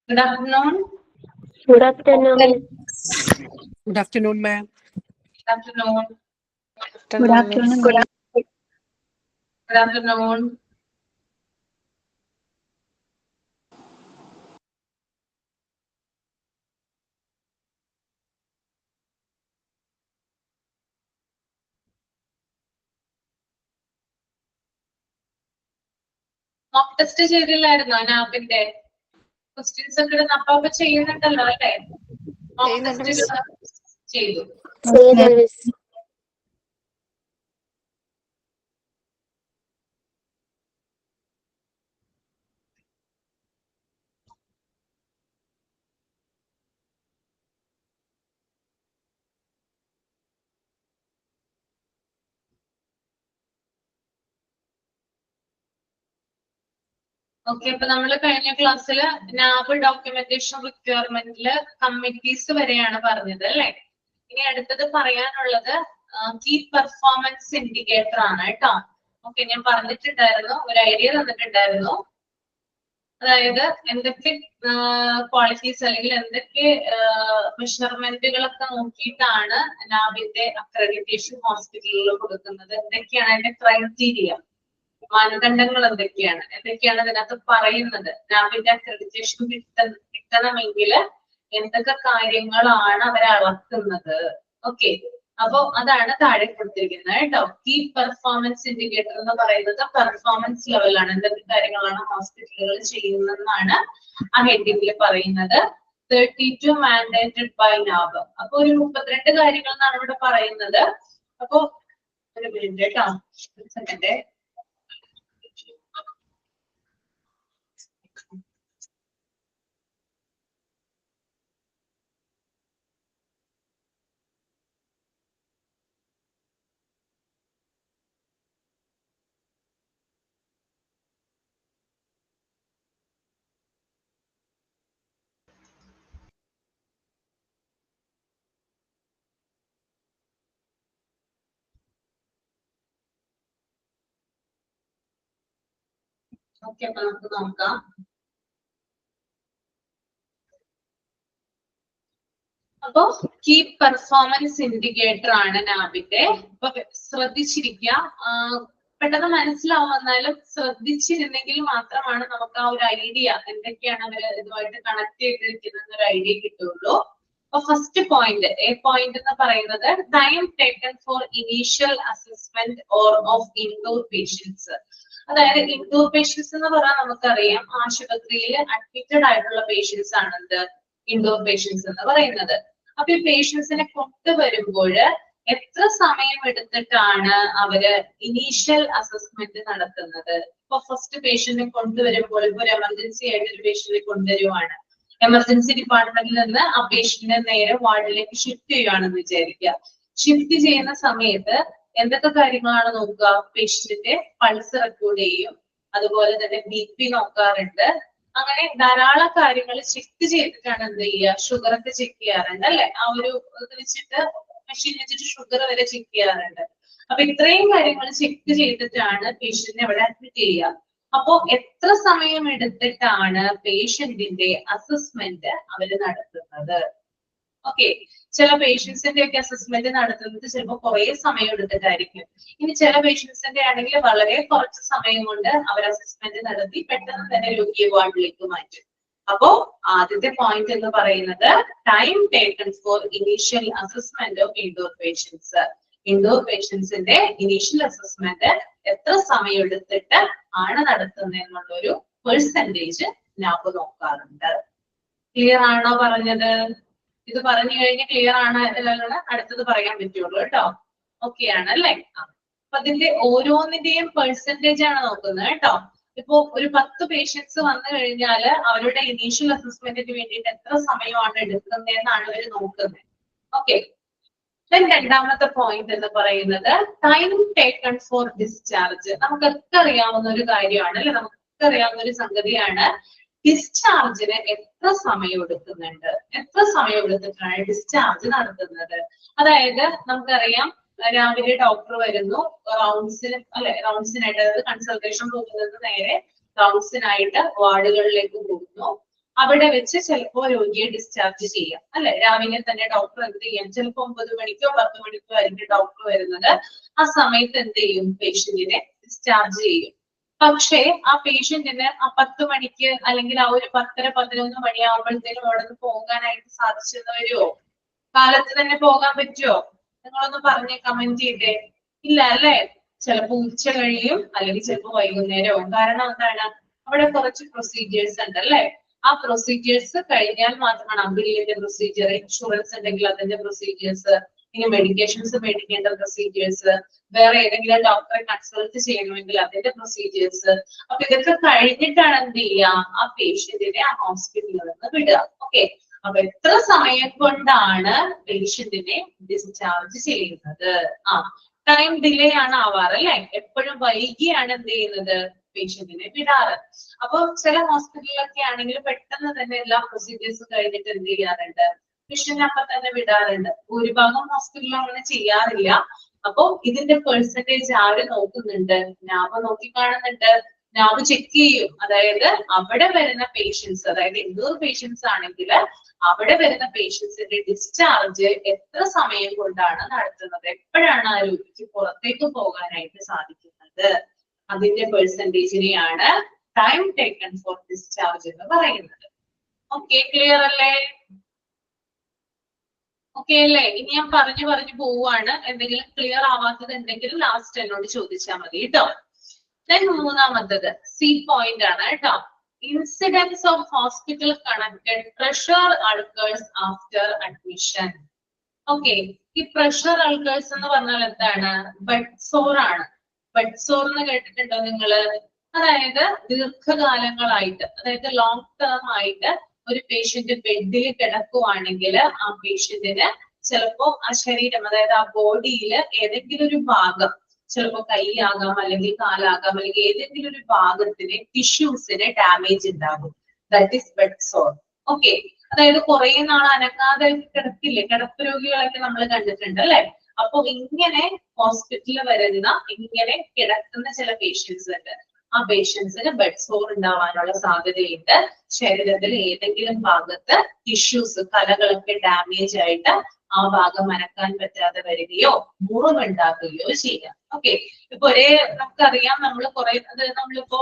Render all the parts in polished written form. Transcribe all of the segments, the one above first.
Good afternoon. Good afternoon. Good afternoon, ma'am. Good afternoon. Good afternoon. Good afternoon. Mock test ചെയ്തില്ലായിരുന്നോ നാബിന്റെ questions ഒക്കെ അപ്പൊ ചെയ്യുന്നുണ്ടല്ലോ അല്ലേ? മോക്ക് ടെസ്റ്റ് ചെയ്തു. ഓക്കെ, അപ്പൊ നമ്മള് കഴിഞ്ഞ ക്ലാസ്സില് നാബ് ഡോക്യുമെന്റേഷൻ റിക്വയർമെന്റില് കമ്മിറ്റീസ് വരെയാണ് പറഞ്ഞത് അല്ലെ? ഇനി അടുത്തത് പറയാനുള്ളത് കീ പെർഫോമൻസ് ഇൻഡിക്കേറ്റർ ആണ് കേട്ടോ. ഓക്കെ, ഞാൻ പറഞ്ഞിട്ടുണ്ടായിരുന്നു, ഒരു ഐഡിയ തന്നിട്ടുണ്ടായിരുന്നു. അതായത് എന്തൊക്കെ ക്വാളിറ്റീസ് അല്ലെങ്കിൽ എന്തൊക്കെ മെഷർമെന്റുകളൊക്കെ നോക്കിയിട്ടാണ് നാബിന്റെ അക്രഡിറ്റേഷൻ ഹോസ്പിറ്റലുകളിൽ കൊടുക്കുന്നത്, എന്തൊക്കെയാണ് അതിന്റെ ക്രൈറ്റീരിയ, മാനദണ്ഡങ്ങൾ എന്തൊക്കെയാണ് ഇതിനകത്ത് പറയുന്നത്. നാബിന്റെ അക്രഡിറ്റേഷൻ കിട്ടണമെങ്കിൽ എന്തൊക്കെ കാര്യങ്ങളാണ് അവരെ അളക്കുന്നത്. ഓക്കെ, അപ്പോ അതാണ് താഴെ കൊടുത്തിരിക്കുന്നത് കേട്ടോ. കീ പെർഫോമൻസ് ഇൻഡിക്കേറ്റർ എന്ന് പറയുന്നത് പെർഫോമൻസ് ലെവലാണ്, എന്തൊക്കെ കാര്യങ്ങളാണ് ഹോസ്പിറ്റലുകൾ ചെയ്യുന്നതെന്നാണ് ആ ഹെഡിങ്ങിൽ പറയുന്നത്. 32 മാൻഡേറ്റഡ് ബൈ നാബ്. അപ്പൊ ഒരു 32 കാര്യങ്ങൾ എന്നാണ് ഇവിടെ പറയുന്നത്. അപ്പോ ഒരു മിനിറ്റ് കേട്ടോ, ഒരു സെക്കൻഡ്. ഓക്കെ, അപ്പൊ നമുക്ക് നോക്കാം. അപ്പോ കീ പെർഫോമൻസ് ഇൻഡിക്കേറ്റർ ആണ് നാബിന്റെ. അപ്പൊ ശ്രദ്ധിച്ചിരിക്കുക, പെട്ടെന്ന് മനസ്സിലാവും, എന്നാലും ശ്രദ്ധിച്ചിരുന്നെങ്കിൽ മാത്രമാണ് നമുക്ക് ആ ഒരു ഐഡിയ എന്തൊക്കെയാണ് അവര് ഇതുമായിട്ട് കണക്ട് ചെയ്തിരിക്കുന്ന ഒരു ഐഡിയ കിട്ടുള്ളൂ. അപ്പൊ ഫസ്റ്റ് പോയിന്റ്, പോയിന്റ് എന്ന് പറയുന്നത് time taken for initial assessment or of indoor patients. അതായത് ഇൻഡോർ പേഷ്യൻസ് എന്ന് പറഞ്ഞാൽ നമുക്കറിയാം ആശുപത്രിയിൽ അഡ്മിറ്റഡ് ആയിട്ടുള്ള പേഷ്യൻസ് ആണ് എന്ത് ഇൻഡോർ പേഷ്യൻസ് എന്ന് പറയുന്നത്. അപ്പൊ ഈ പേഷ്യൻസിനെ കൊണ്ടുവരുമ്പോൾ എത്ര സമയം എടുത്തിട്ടാണ് അവര് ഇനീഷ്യൽ അസസ്മെന്റ് നടത്തുന്നത്? ഇപ്പൊ ഫസ്റ്റ് പേഷ്യന്റിനെ കൊണ്ടുവരുമ്പോൾ, ഇപ്പൊ ഒരു എമർജൻസി ആയിട്ട് ഒരു പേഷ്യന്റിനെ കൊണ്ടുവരുവാണ്, എമർജൻസി ഡിപ്പാർട്ട്മെന്റിൽ നിന്ന് ആ പേഷ്യന്റിനെ നേരെ വാർഡിലേക്ക് ഷിഫ്റ്റ് ചെയ്യുകയാണെന്ന് വിചാരിക്കുക. ഷിഫ്റ്റ് ചെയ്യുന്ന സമയത്ത് എന്തൊക്കെ കാര്യങ്ങളാണ് നോക്കുക? പേഷ്യന്റിന്റെ പൾസ് റെക്കോർഡ് ചെയ്യും, അതുപോലെ തന്നെ BP നോക്കാറുണ്ട്. അങ്ങനെ ധാരാളം കാര്യങ്ങൾ ചെക്ക് ചെയ്തിട്ടാണ് എന്ത് ചെയ്യുക, ഷുഗർ ഒക്കെ ചെക്ക് ചെയ്യാറുണ്ട് അല്ലെ? ആ ഒരു ഇത് വെച്ചിട്ട്, മെഷീൻ വെച്ചിട്ട് ഷുഗർ വരെ ചെക്ക് ചെയ്യാറുണ്ട്. അപ്പൊ ഇത്രയും കാര്യങ്ങൾ ചെക്ക് ചെയ്തിട്ടാണ് പേഷ്യന്റിനെ അവിടെ അഡ്മിറ്റ് ചെയ്യുക. അപ്പോ എത്ര സമയം എടുത്തിട്ടാണ് പേഷ്യന്റിന്റെ അസസ്മെന്റ് അവര് നടത്തുന്നത്? ഓക്കെ, ചില പേഷ്യൻസിന്റെ ഒക്കെ അസസ്മെന്റ് നടത്തുന്നത് ചിലപ്പോൾ കുറെ സമയം എടുത്തിട്ടായിരിക്കും. ഇനി ചില പേഷ്യൻസിന്റെ ആണെങ്കിൽ വളരെ കുറച്ച് സമയം കൊണ്ട് അവർ അസസ്മെന്റ് നടത്തി പെട്ടെന്ന് തന്നെ രോഗിയെ വാർഡിലേക്ക് മാറ്റും. അപ്പോ ആദ്യത്തെ പോയിന്റ് എന്ന് പറയുന്നത് time taken for initial assessment of indoor patients. Indoor പേഷ്യൻസിന്റെ ഇനീഷ്യൽ അസസ്മെന്റ് എത്ര സമയം എടുത്തിട്ട് ആണ് നടത്തുന്നത് എന്നുള്ളൊരു പെർസെന്റേജ് നാബ് നോക്കാറുണ്ട്. ക്ലിയർ ആണോ പറഞ്ഞത്? ഇത് പറഞ്ഞു കഴിഞ്ഞ് ക്ലിയർ ആണ് അടുത്തത് പറയാൻ പറ്റുള്ളൂ കേട്ടോ. ഓക്കെ ആണ് അല്ലേ? അപ്പൊ അതിന്റെ ഓരോന്നിന്റെയും പെർസെന്റേജ് ആണ് നോക്കുന്നത് കേട്ടോ. ഇപ്പോ ഒരു 10 പേഷ്യൻസ് വന്നു കഴിഞ്ഞാൽ അവരുടെ ഇനീഷ്യൽ അസസ്മെന്റിന് വേണ്ടിയിട്ട് എത്ര സമയമാണ് എടുക്കുന്നതെന്നാണ് അവർ നോക്കുന്നത്. ഓക്കെ, രണ്ടാമത്തെ പോയിന്റ് എന്ന് പറയുന്നത് ടൈം ടേക്കൺ ഫോർ ഡിസ്ചാർജ്. നമുക്കൊക്കെ അറിയാവുന്ന ഒരു കാര്യമാണ് അല്ലെ, നമുക്കൊക്കെ അറിയാവുന്ന ഒരു സംഗതിയാണ്. ഡിസ്ചാർജിന് എത്ര സമയം എടുക്കുന്നുണ്ട്, എത്ര സമയം എടുത്തിട്ടാണ് ഡിസ്ചാർജ് നടത്തുന്നത്? അതായത് നമുക്കറിയാം, രാവിലെ ഡോക്ടർ വരുന്നു റൗണ്ട്സിന് അല്ലെ, റൗണ്ട്സിനായിട്ട്, അതായത് കൺസൾട്ടേഷൻ പോകുന്നത് നേരെ റൗണ്ട്സിനായിട്ട് വാർഡുകളിലേക്ക് പോകുന്നു. അവിടെ വെച്ച് ചിലപ്പോൾ രോഗിയെ ഡിസ്ചാർജ് ചെയ്യാം അല്ലെ. രാവിലെ തന്നെ ഡോക്ടർ എന്ത് ചെയ്യാം, ചിലപ്പോൾ 9 മണിക്കോ 10 മണിക്കോ ആയിരിക്കും ഡോക്ടർ വരുന്നത്. ആ സമയത്ത് എന്ത് ചെയ്യും, പേഷ്യന്റിനെ ഡിസ്ചാർജ് ചെയ്യും. പക്ഷേ ആ പേഷ്യന്റിന് ആ 10 മണിക്ക് അല്ലെങ്കിൽ ആ ഒരു 10:30 11 മണിയാകുമ്പോഴത്തേനും അവിടെ നിന്ന് പോകാനായിട്ട് സാധിച്ചെന്ന് വരുമോ? കാലത്ത് തന്നെ പോകാൻ പറ്റുമോ? നിങ്ങളൊന്ന് പറഞ്ഞേ, കമന്റ് ചെയ്തേ. ഇല്ല അല്ലെ. ചിലപ്പോ ഉച്ച കഴിയും അല്ലെങ്കിൽ ചിലപ്പോ വൈകുന്നേരവും. കാരണം എന്താണ്, അവിടെ കുറച്ച് പ്രൊസീജിയേഴ്സ് ഉണ്ട് അല്ലെ. ആ പ്രൊസീജിയേഴ്സ് കഴിഞ്ഞാൽ മാത്രമാണ് ബില്ലിന്റെ പ്രൊസീജിയർ, ഇൻഷുറൻസ് ഉണ്ടെങ്കിൽ അതിന്റെ പ്രൊസീജിയേഴ്സ്, ഇനി മെഡിക്കേഷൻസ് മേടിക്കേണ്ട പ്രൊസീജിയേഴ്സ്, വേറെ ഏതെങ്കിലും ഡോക്ടറെ കൺസൾട്ട് ചെയ്യണമെങ്കിൽ അതിന്റെ പ്രൊസീജിയേഴ്സ്. അപ്പൊ ഇതൊക്കെ കഴിഞ്ഞിട്ടാണ് എന്ത് ചെയ്യുക, ആ പേഷ്യന്റിനെ ആ ഹോസ്പിറ്റലിൽ നിന്ന് വിടുക. ഓക്കെ, അപ്പൊ എത്ര സമയം കൊണ്ടാണ് പേഷ്യന്റിനെ ഡിസ്ചാർജ് ചെയ്യുന്നത്? ടൈം ഡിലേ ആണ് ആവാറ് അല്ലെ. എപ്പോഴും വൈകിയാണ് എന്ത് ചെയ്യുന്നത്, പേഷ്യന്റിനെ വിടാറ്. അപ്പൊ ചില ഹോസ്പിറ്റലിലൊക്കെ ആണെങ്കിൽ പെട്ടെന്ന് തന്നെ എല്ലാ പ്രൊസീജിയേഴ്സും കഴിഞ്ഞിട്ട് എന്ത് ചെയ്യാറുണ്ട്, പേഷ്യന്റിനെ അപ്പൊ തന്നെ വിടാറുണ്ട്. ഭൂരിഭാഗം ഹോസ്പിറ്റലിലും അങ്ങനെ ചെയ്യാറില്ല. അപ്പൊ ഇതിന്റെ പെർസെന്റേജ് ആര് നോക്കുന്നുണ്ട്, നാവ് നോക്കി കാണുന്നുണ്ട്. നാവ് ചെക്ക് ചെയ്യും. അതായത് അവിടെ വരുന്ന പേഷ്യൻസ്, അതായത് 800 പേഷ്യൻസ് ആണെങ്കിൽ അവിടെ വരുന്ന പേഷ്യൻസിന്റെ ഡിസ്ചാർജ് എത്ര സമയം കൊണ്ടാണ് നടത്തുന്നത്, എപ്പോഴാണ് ആ രോഗിക്ക് പുറത്തേക്ക് പോകാനായിട്ട് സാധിക്കുന്നത്, അതിന്റെ പെർസെന്റേജിനെയാണ് ടൈം ടേക്കൺ ഫോർ ഡിസ്ചാർജ് എന്ന് പറയുന്നത്. ഓക്കെ, ക്ലിയർ അല്ലേ? ഓക്കെ അല്ലേ? ഇനി ഞാൻ പറഞ്ഞു പോവാണ്. എന്തെങ്കിലും ക്ലിയർ ആവാത്തത് ഉണ്ടെങ്കിൽ ലാസ്റ്റ് എന്നോട് ചോദിച്ചാൽ മതി കേട്ടോ. മൂന്നാമത്തത് സി പോയിന്റ് ആണ് കേട്ടോ. Incidence of hospital connected pressure ulcers after admission. Okay, ഈ പ്രഷർ അൾക്കേഴ്സ് എന്ന് പറഞ്ഞാൽ എന്താണ്, ബെഡ് സോർ ആണ്. ബെഡ് സോർ എന്ന് കേട്ടിട്ടുണ്ടോ നിങ്ങള്? അതായത് ദീർഘകാലങ്ങളായിട്ട്, അതായത് ലോങ് ടേം ആയിട്ട് ഒരു പേഷ്യന്റ് ബെഡിൽ കിടക്കുവാണെങ്കിൽ ആ പേഷ്യന്റിന് ചിലപ്പോ ആ ശരീരം, അതായത് ആ ബോഡിയിൽ ഏതെങ്കിലും ഒരു ഭാഗം, ചിലപ്പോ കൈയാകാം അല്ലെങ്കിൽ കാലാകാം, അല്ലെങ്കിൽ ഏതെങ്കിലും ഒരു ഭാഗത്തിന് ടിഷ്യൂസിന് ഡാമേജ് ഉണ്ടാകും. That is bed sore. Okay, അതായത് കുറെ നാൾ അനങ്ങാതെ കിടക്കില്ലേ, കിടപ്പ് രോഗികളൊക്കെ നമ്മൾ കണ്ടിട്ടുണ്ട് അല്ലെ. അപ്പൊ ഇങ്ങനെ ഹോസ്പിറ്റലിൽ വരുന്ന ഇങ്ങനെ കിടക്കുന്ന ചില പേഷ്യൻസ് ഉണ്ട്. ആ പേഷ്യൻസിന് ബെഡ് സോർ ഉണ്ടാവാനുള്ള സാധ്യതയുണ്ട്. ശരീരത്തിൽ ഏതെങ്കിലും ഭാഗത്ത് ടിഷ്യൂസ്, കലകളൊക്കെ ഡാമേജ് ആയിട്ട് ആ ഭാഗം അനക്കാൻ പറ്റാതെ വരികയോ മുറിവുണ്ടാക്കുകയോ ചെയ്യാം. ഓക്കെ, ഇപ്പൊ നമുക്കറിയാം, നമ്മൾ കുറെ നമ്മളിപ്പോ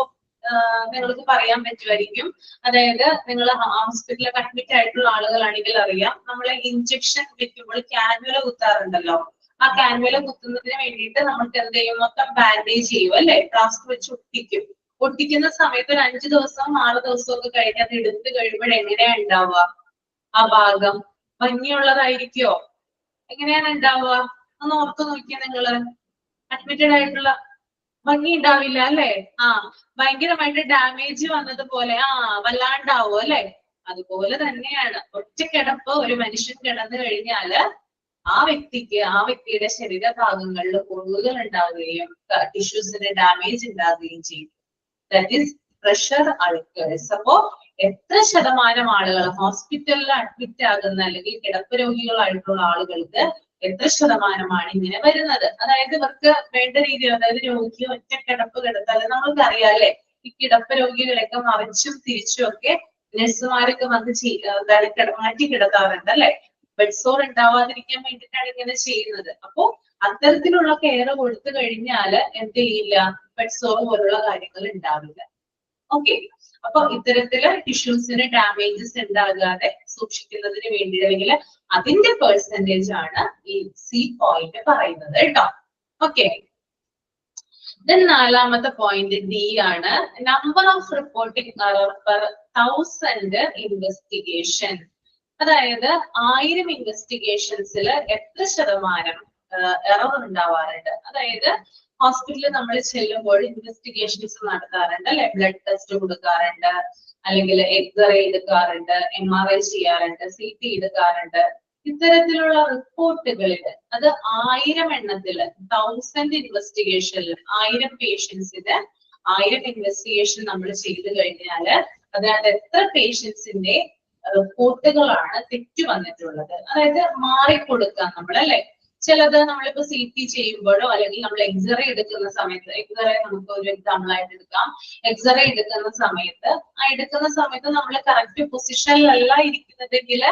നിങ്ങൾക്ക് പറയാൻ പറ്റുമായിരിക്കും. അതായത് നിങ്ങൾ ഹോസ്പിറ്റലിൽ അഡ്മിറ്റ് ആയിട്ടുള്ള ആളുകളാണെങ്കിൽ അറിയാം, നമ്മളെ ഇഞ്ചക്ഷൻ വെക്കുമ്പോൾ കാനുവല കുത്താറുണ്ടല്ലോ. ആ കാനുവല കുത്തുന്നതിന് വേണ്ടിയിട്ട് നമുക്ക് എന്ത് ചെയ്യും, മൊത്തം ബാൻഡേജ് ചെയ്യും അല്ലെ, പ്ലാസ്റ്റർ വെച്ച് ഒട്ടിക്കും. ഒട്ടിക്കുന്ന സമയത്ത് ഒരു 5 ദിവസം 6 ദിവസം ഒക്കെ കഴിഞ്ഞ് അത് എടുത്തു കഴിയുമ്പോൾ എങ്ങനെയാ ഉണ്ടാവുക, ആ ഭാഗം ഭംഗിയുള്ളതായിരിക്കോ? എങ്ങനെയാണ് ഉണ്ടാവുക? ഒന്ന് ഓർത്ത് നോക്കിയാ നിങ്ങള്. അഡ്മിറ്റഡ് ആയിട്ടുള്ള ഭംഗി ഉണ്ടാവില്ല അല്ലെ. ഭയങ്കരമായിട്ട് ഡാമേജ് വന്നതുപോലെ വല്ലാണ്ടാവും അല്ലെ. അതുപോലെ തന്നെയാണ് ഒറ്റക്കിടപ്പ് ഒരു മനുഷ്യൻ കിടന്നു കഴിഞ്ഞാല് ആ വ്യക്തിയുടെ ശരീരഭാഗങ്ങളിൽ മുറിവുകൾ ഉണ്ടാവുകയും ടിഷ്യൂസിന് ഡാമേജ് ഉണ്ടാവുകയും ചെയ്യും. That is pressure ulcers. അപ്പോ എത്ര ശതമാനം ആളുകൾ ഹോസ്പിറ്റലിൽ അഡ്മിറ്റ് ആകുന്ന അല്ലെങ്കിൽ കിടപ്പ് രോഗികളായിട്ടുള്ള ആളുകൾക്ക് എത്ര ശതമാനമാണ് ഇങ്ങനെ വരുന്നത്? അതായത് ഇവർക്ക് വേണ്ട രീതിയിൽ, അതായത് രോഗി ഒറ്റ കിടപ്പ് കിടത്താൽ നമ്മൾക്ക് അറിയാം അല്ലെ, ഈ കിടപ്പ് രോഗികളൊക്കെ മറിച്ചും തിരിച്ചും ഒക്കെ നഴ്സുമാരൊക്കെ വന്ന് മാറ്റി കിടത്താറുണ്ട് അല്ലെ. ബെഡ് സോർ ഉണ്ടാവാതിരിക്കാൻ വേണ്ടിയിട്ടാണ് ഇങ്ങനെ ചെയ്യുന്നത്. അപ്പോ അത്തരത്തിലുള്ള കെയർ കൊടുത്തു കഴിഞ്ഞാൽ എന്ത് ചെയ്യില്ല, ബെഡ് സോർ പോലുള്ള കാര്യങ്ങൾ ഉണ്ടാവില്ല. ഓക്കെ, അപ്പൊ ഇത്തരത്തില് ടിഷ്യൂസിന് ഡാമേജസ് ഉണ്ടാകാതെ സൂക്ഷിക്കുന്നതിന് വേണ്ടി, അല്ലെങ്കിൽ അതിന്റെ പെർസെന്റേജ് ആണ് ഈ സി പോയിന്റ് പറയുന്നത് കേട്ടോ. ഓക്കെ, നാലാമത്തെ പോയിന്റ് ഡി ആണ്. Number of reporting error per 1000 investigation. അതായത് 1000 ഇൻവെസ്റ്റിഗേഷൻസിൽ എത്ര ശതമാനം എറർ ഉണ്ടാവാറുണ്ട്? അതായത് ഹോസ്പിറ്റലിൽ നമ്മൾ ചെല്ലുമ്പോൾ ഇൻവെസ്റ്റിഗേഷൻസ് നടത്താറുണ്ട് അല്ലെ. ബ്ലഡ് ടെസ്റ്റ് കൊടുക്കാറുണ്ട്, അല്ലെങ്കിൽ എക്സ്റേ എടുക്കാറുണ്ട്, MRI ചെയ്യാറുണ്ട്, CT എടുക്കാറുണ്ട്. ഇത്തരത്തിലുള്ള റിപ്പോർട്ടുകളിൽ അത് 1000 എണ്ണത്തില് 1000 ഇൻവെസ്റ്റിഗേഷനിൽ 1000 പേഷ്യൻസിന് 1000 ഇൻവെസ്റ്റിഗേഷൻ നമ്മൾ ചെയ്തു കഴിഞ്ഞാല് അതിനകത്ത് എത്ര പേഷ്യൻസിന്റെ റിപ്പോർട്ടുകളാണ് തെറ്റ് വന്നിട്ടുള്ളത്, അതായത് മാറിക്കൊടുക്കാം നമ്മൾ അല്ലെ. ചിലത് നമ്മളിപ്പോ CT ചെയ്യുമ്പോഴോ അല്ലെങ്കിൽ നമ്മൾ എക്സ്റേ എടുക്കുന്ന സമയത്ത്, എക്സ്റേ നമുക്ക് ഒരു എക്സാമ്പിൾ ആയിട്ട് എടുക്കാം. എക്സ്റേ എടുക്കുന്ന സമയത്ത് നമ്മൾ കറക്റ്റ് പൊസിഷനിലല്ല ഇരിക്കുന്നതെങ്കിൽ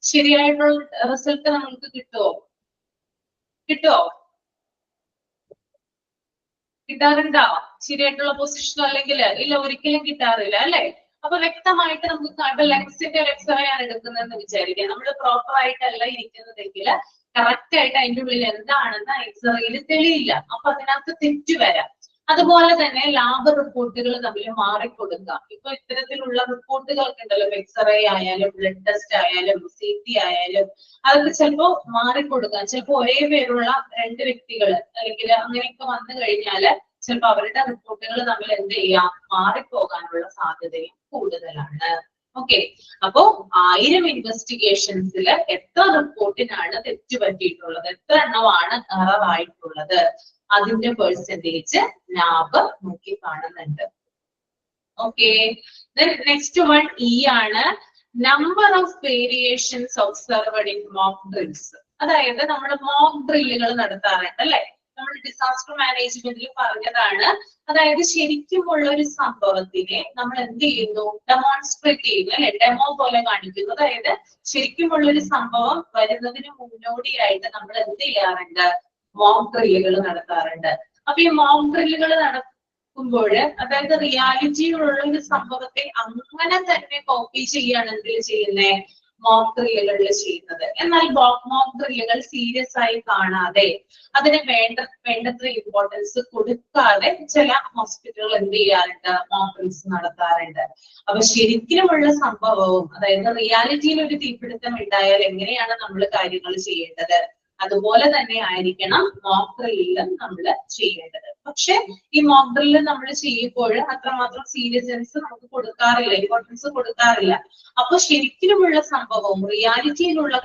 ശരിയായിട്ടുള്ള റിസൾട്ട് നമുക്ക് കിട്ടുമോ? കിട്ടാറുണ്ടോ? ശരിയായിട്ടുള്ള പൊസിഷൻ അല്ലെങ്കിൽ ഇല്ല, ഒരിക്കലും കിട്ടാറില്ല അല്ലെ? അപ്പൊ വ്യക്തമായിട്ട് നമുക്ക് ലെഗ്സിന്റെ ഒരു എക്സ്റേ ആണ് എടുക്കുന്നതെന്ന് വിചാരിക്കാം. നമ്മൾ പ്രോപ്പർ ആയിട്ടല്ല ഇരിക്കുന്നതെങ്കിൽ കറക്റ്റ് ആയിട്ട് അതിന്റെ ഉള്ളിൽ എന്താണെന്ന് എക്സ്റേയിൽ തെളിയില്ല. അപ്പൊ അതിനകത്ത് തെറ്റ് വരാം. അതുപോലെ തന്നെ ലാബ് റിപ്പോർട്ടുകൾ തമ്മിൽ മാറിക്കൊടുക്കാം. ഇപ്പൊ ഇത്തരത്തിലുള്ള റിപ്പോർട്ടുകളൊക്കെ ഉണ്ടല്ലോ, എക്സ്റേ ആയാലും ബ്ലഡ് ടെസ്റ്റ് ആയാലും CT ആയാലും അതൊക്കെ ചിലപ്പോ മാറിക്കൊടുക്കാം. ചിലപ്പോ ഒരേ പേരുള്ള 2 വ്യക്തികൾ അല്ലെങ്കിൽ അങ്ങനെയൊക്കെ വന്നു കഴിഞ്ഞാല് ചിലപ്പോ അവരുടെ റിപ്പോർട്ടുകൾ തമ്മിൽ എന്ത് ചെയ്യാം, മാറിപ്പോകാനുള്ള സാധ്യതയും കൂടുതലാണ്. ഓക്കെ, അപ്പോ 1000 ഇൻവെസ്റ്റിഗേഷൻസിൽ എത്ര റിപ്പോർട്ടിനാണ് തെറ്റ് പറ്റിയിട്ടുള്ളത്, എത്ര എണ്ണമാണ് എറർ ആയിട്ടുള്ളത്, അതിന്റെ പെർസെന്റേജ് നാബ് നോക്കി കാണുന്നുണ്ട്. ഓക്കെ, നെക്സ്റ്റ് വൺ ആണ് number of variations observed in mock drills. അതായത് നമ്മൾ മോക്ക് ഡ്രില്ലുകൾ നടത്താറുണ്ട് അല്ലെ? നമ്മൾ ഡിസാസ്റ്റർ മാനേജ്മെന്റിൽ പറഞ്ഞതാണ്. അതായത് ശരിക്കുമുള്ള ഒരു സംഭവത്തിനെ നമ്മൾ എന്ത് ചെയ്യുന്നു, ഡെമോൺസ്ട്രേറ്റ് ചെയ്യുന്നു അല്ലെ? ഡെമോ പോലെ കാണിക്കുന്നു. അതായത് ശരിക്കുമുള്ള ഒരു സംഭവം വരുന്നതിന് മുന്നോടിയായിട്ട് നമ്മൾ എന്ത് ചെയ്യാറുണ്ട്, മോക്ക് ഡ്രില്ലുകൾ നടത്താറുണ്ട്. അപ്പൊ ഈ മോക്ക് ഡ്രില്ലുകൾ നടക്കുമ്പോൾ അതായത് റിയാലിറ്റിയിലുള്ള ഒരു സംഭവത്തെ അങ്ങനെ തന്നെ കോപ്പി ചെയ്യാണ് എന്തിൽ ചെയ്യുന്നേ, മോക്ക് ഡ്രില്ലുകളിൽ ചെയ്യുന്നത്. എന്നാൽ മോക്ക് ഡ്രില്ലുകൾ സീരിയസ് ആയി കാണാതെ അതിന് വേണ്ടത്ര ഇമ്പോർട്ടൻസ് കൊടുക്കാതെ ചില ഹോസ്പിറ്റലുകൾ എന്ത് ചെയ്യാറുണ്ട്, മോക്ക് ഡ്രിൽസ് നടത്താറുണ്ട്. അപ്പൊ ശരിക്കുമുള്ള സംഭവവും അതായത് റിയാലിറ്റിയിൽ ഒരു തീപിടുത്തം ഉണ്ടായാൽ എങ്ങനെയാണ് നമ്മൾ കാര്യങ്ങൾ ചെയ്യേണ്ടത്, അതുപോലെ തന്നെ ആയിരിക്കണം മോക്ക് ഡ്രില്ലിലും നമ്മൾ ചെയ്യേണ്ടത്. പക്ഷെ ഈ മോക്ക് ഡ്രില്ല് നമ്മൾ ചെയ്യുമ്പോൾ അത്രമാത്രം സീരിയസ്നെസ് നമുക്ക് കൊടുക്കാറില്ല, ഇമ്പോർട്ടൻസ് കൊടുക്കാറില്ല. അപ്പൊ ശരിക്കുമുള്ള സംഭവവും റിയാലിറ്റിയിലുള്ള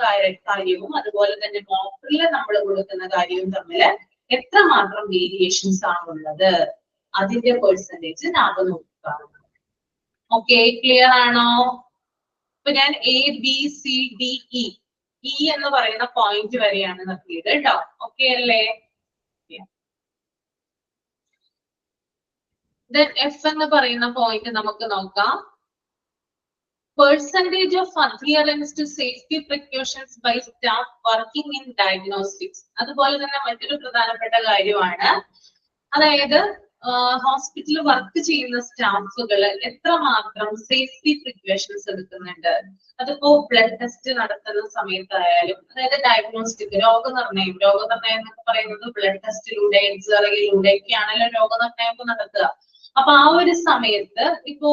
കാര്യവും അതുപോലെ തന്നെ മോക്ക് ഡ്രില്ല് നമ്മൾ കൊടുക്കുന്ന കാര്യവും തമ്മിൽ എത്രമാത്രം വേരിയേഷൻസ് ആണുള്ളത്, അതിന്റെ പെർസെന്റേജ് നാം നോക്കാം. ഓക്കെ, ക്ലിയർ ആണോ? ഇപ്പൊ ഞാൻ ABCDE എന്ന് പറയുന്ന പോയിന്റ് വരെയാണ് നിർത്തിയത് കേട്ടോ. ഓക്കെ അല്ലേ? F എന്ന് പറയുന്ന പോയിന്റ് നമുക്ക് നോക്കാം. Percentage of adherence to safety precautions by staff working in diagnostics. അതുപോലെ തന്നെ മറ്റൊരു പ്രധാനപ്പെട്ട കാര്യമാണ്, അതായത് ഹോസ്പിറ്റലിൽ വർക്ക് ചെയ്യുന്ന സ്റ്റാഫുകൾ എത്രമാത്രം സേഫ്റ്റി പ്രിക്കോഷൻസ് എടുക്കുന്നുണ്ട്. അതിപ്പോ ബ്ലഡ് ടെസ്റ്റ് നടത്തുന്ന സമയത്തായാലും, അതായത് ഡയഗ്നോസ്റ്റിക് രോഗനിർണയം എന്നൊക്കെ പറയുന്നത് ബ്ലഡ് ടെസ്റ്റിലൂടെ എക്സ്റേയിലൂടെ ഒക്കെയാണല്ലോ രോഗനിർണയം നടത്തുക. അപ്പൊ ആ ഒരു സമയത്ത് ഇപ്പോ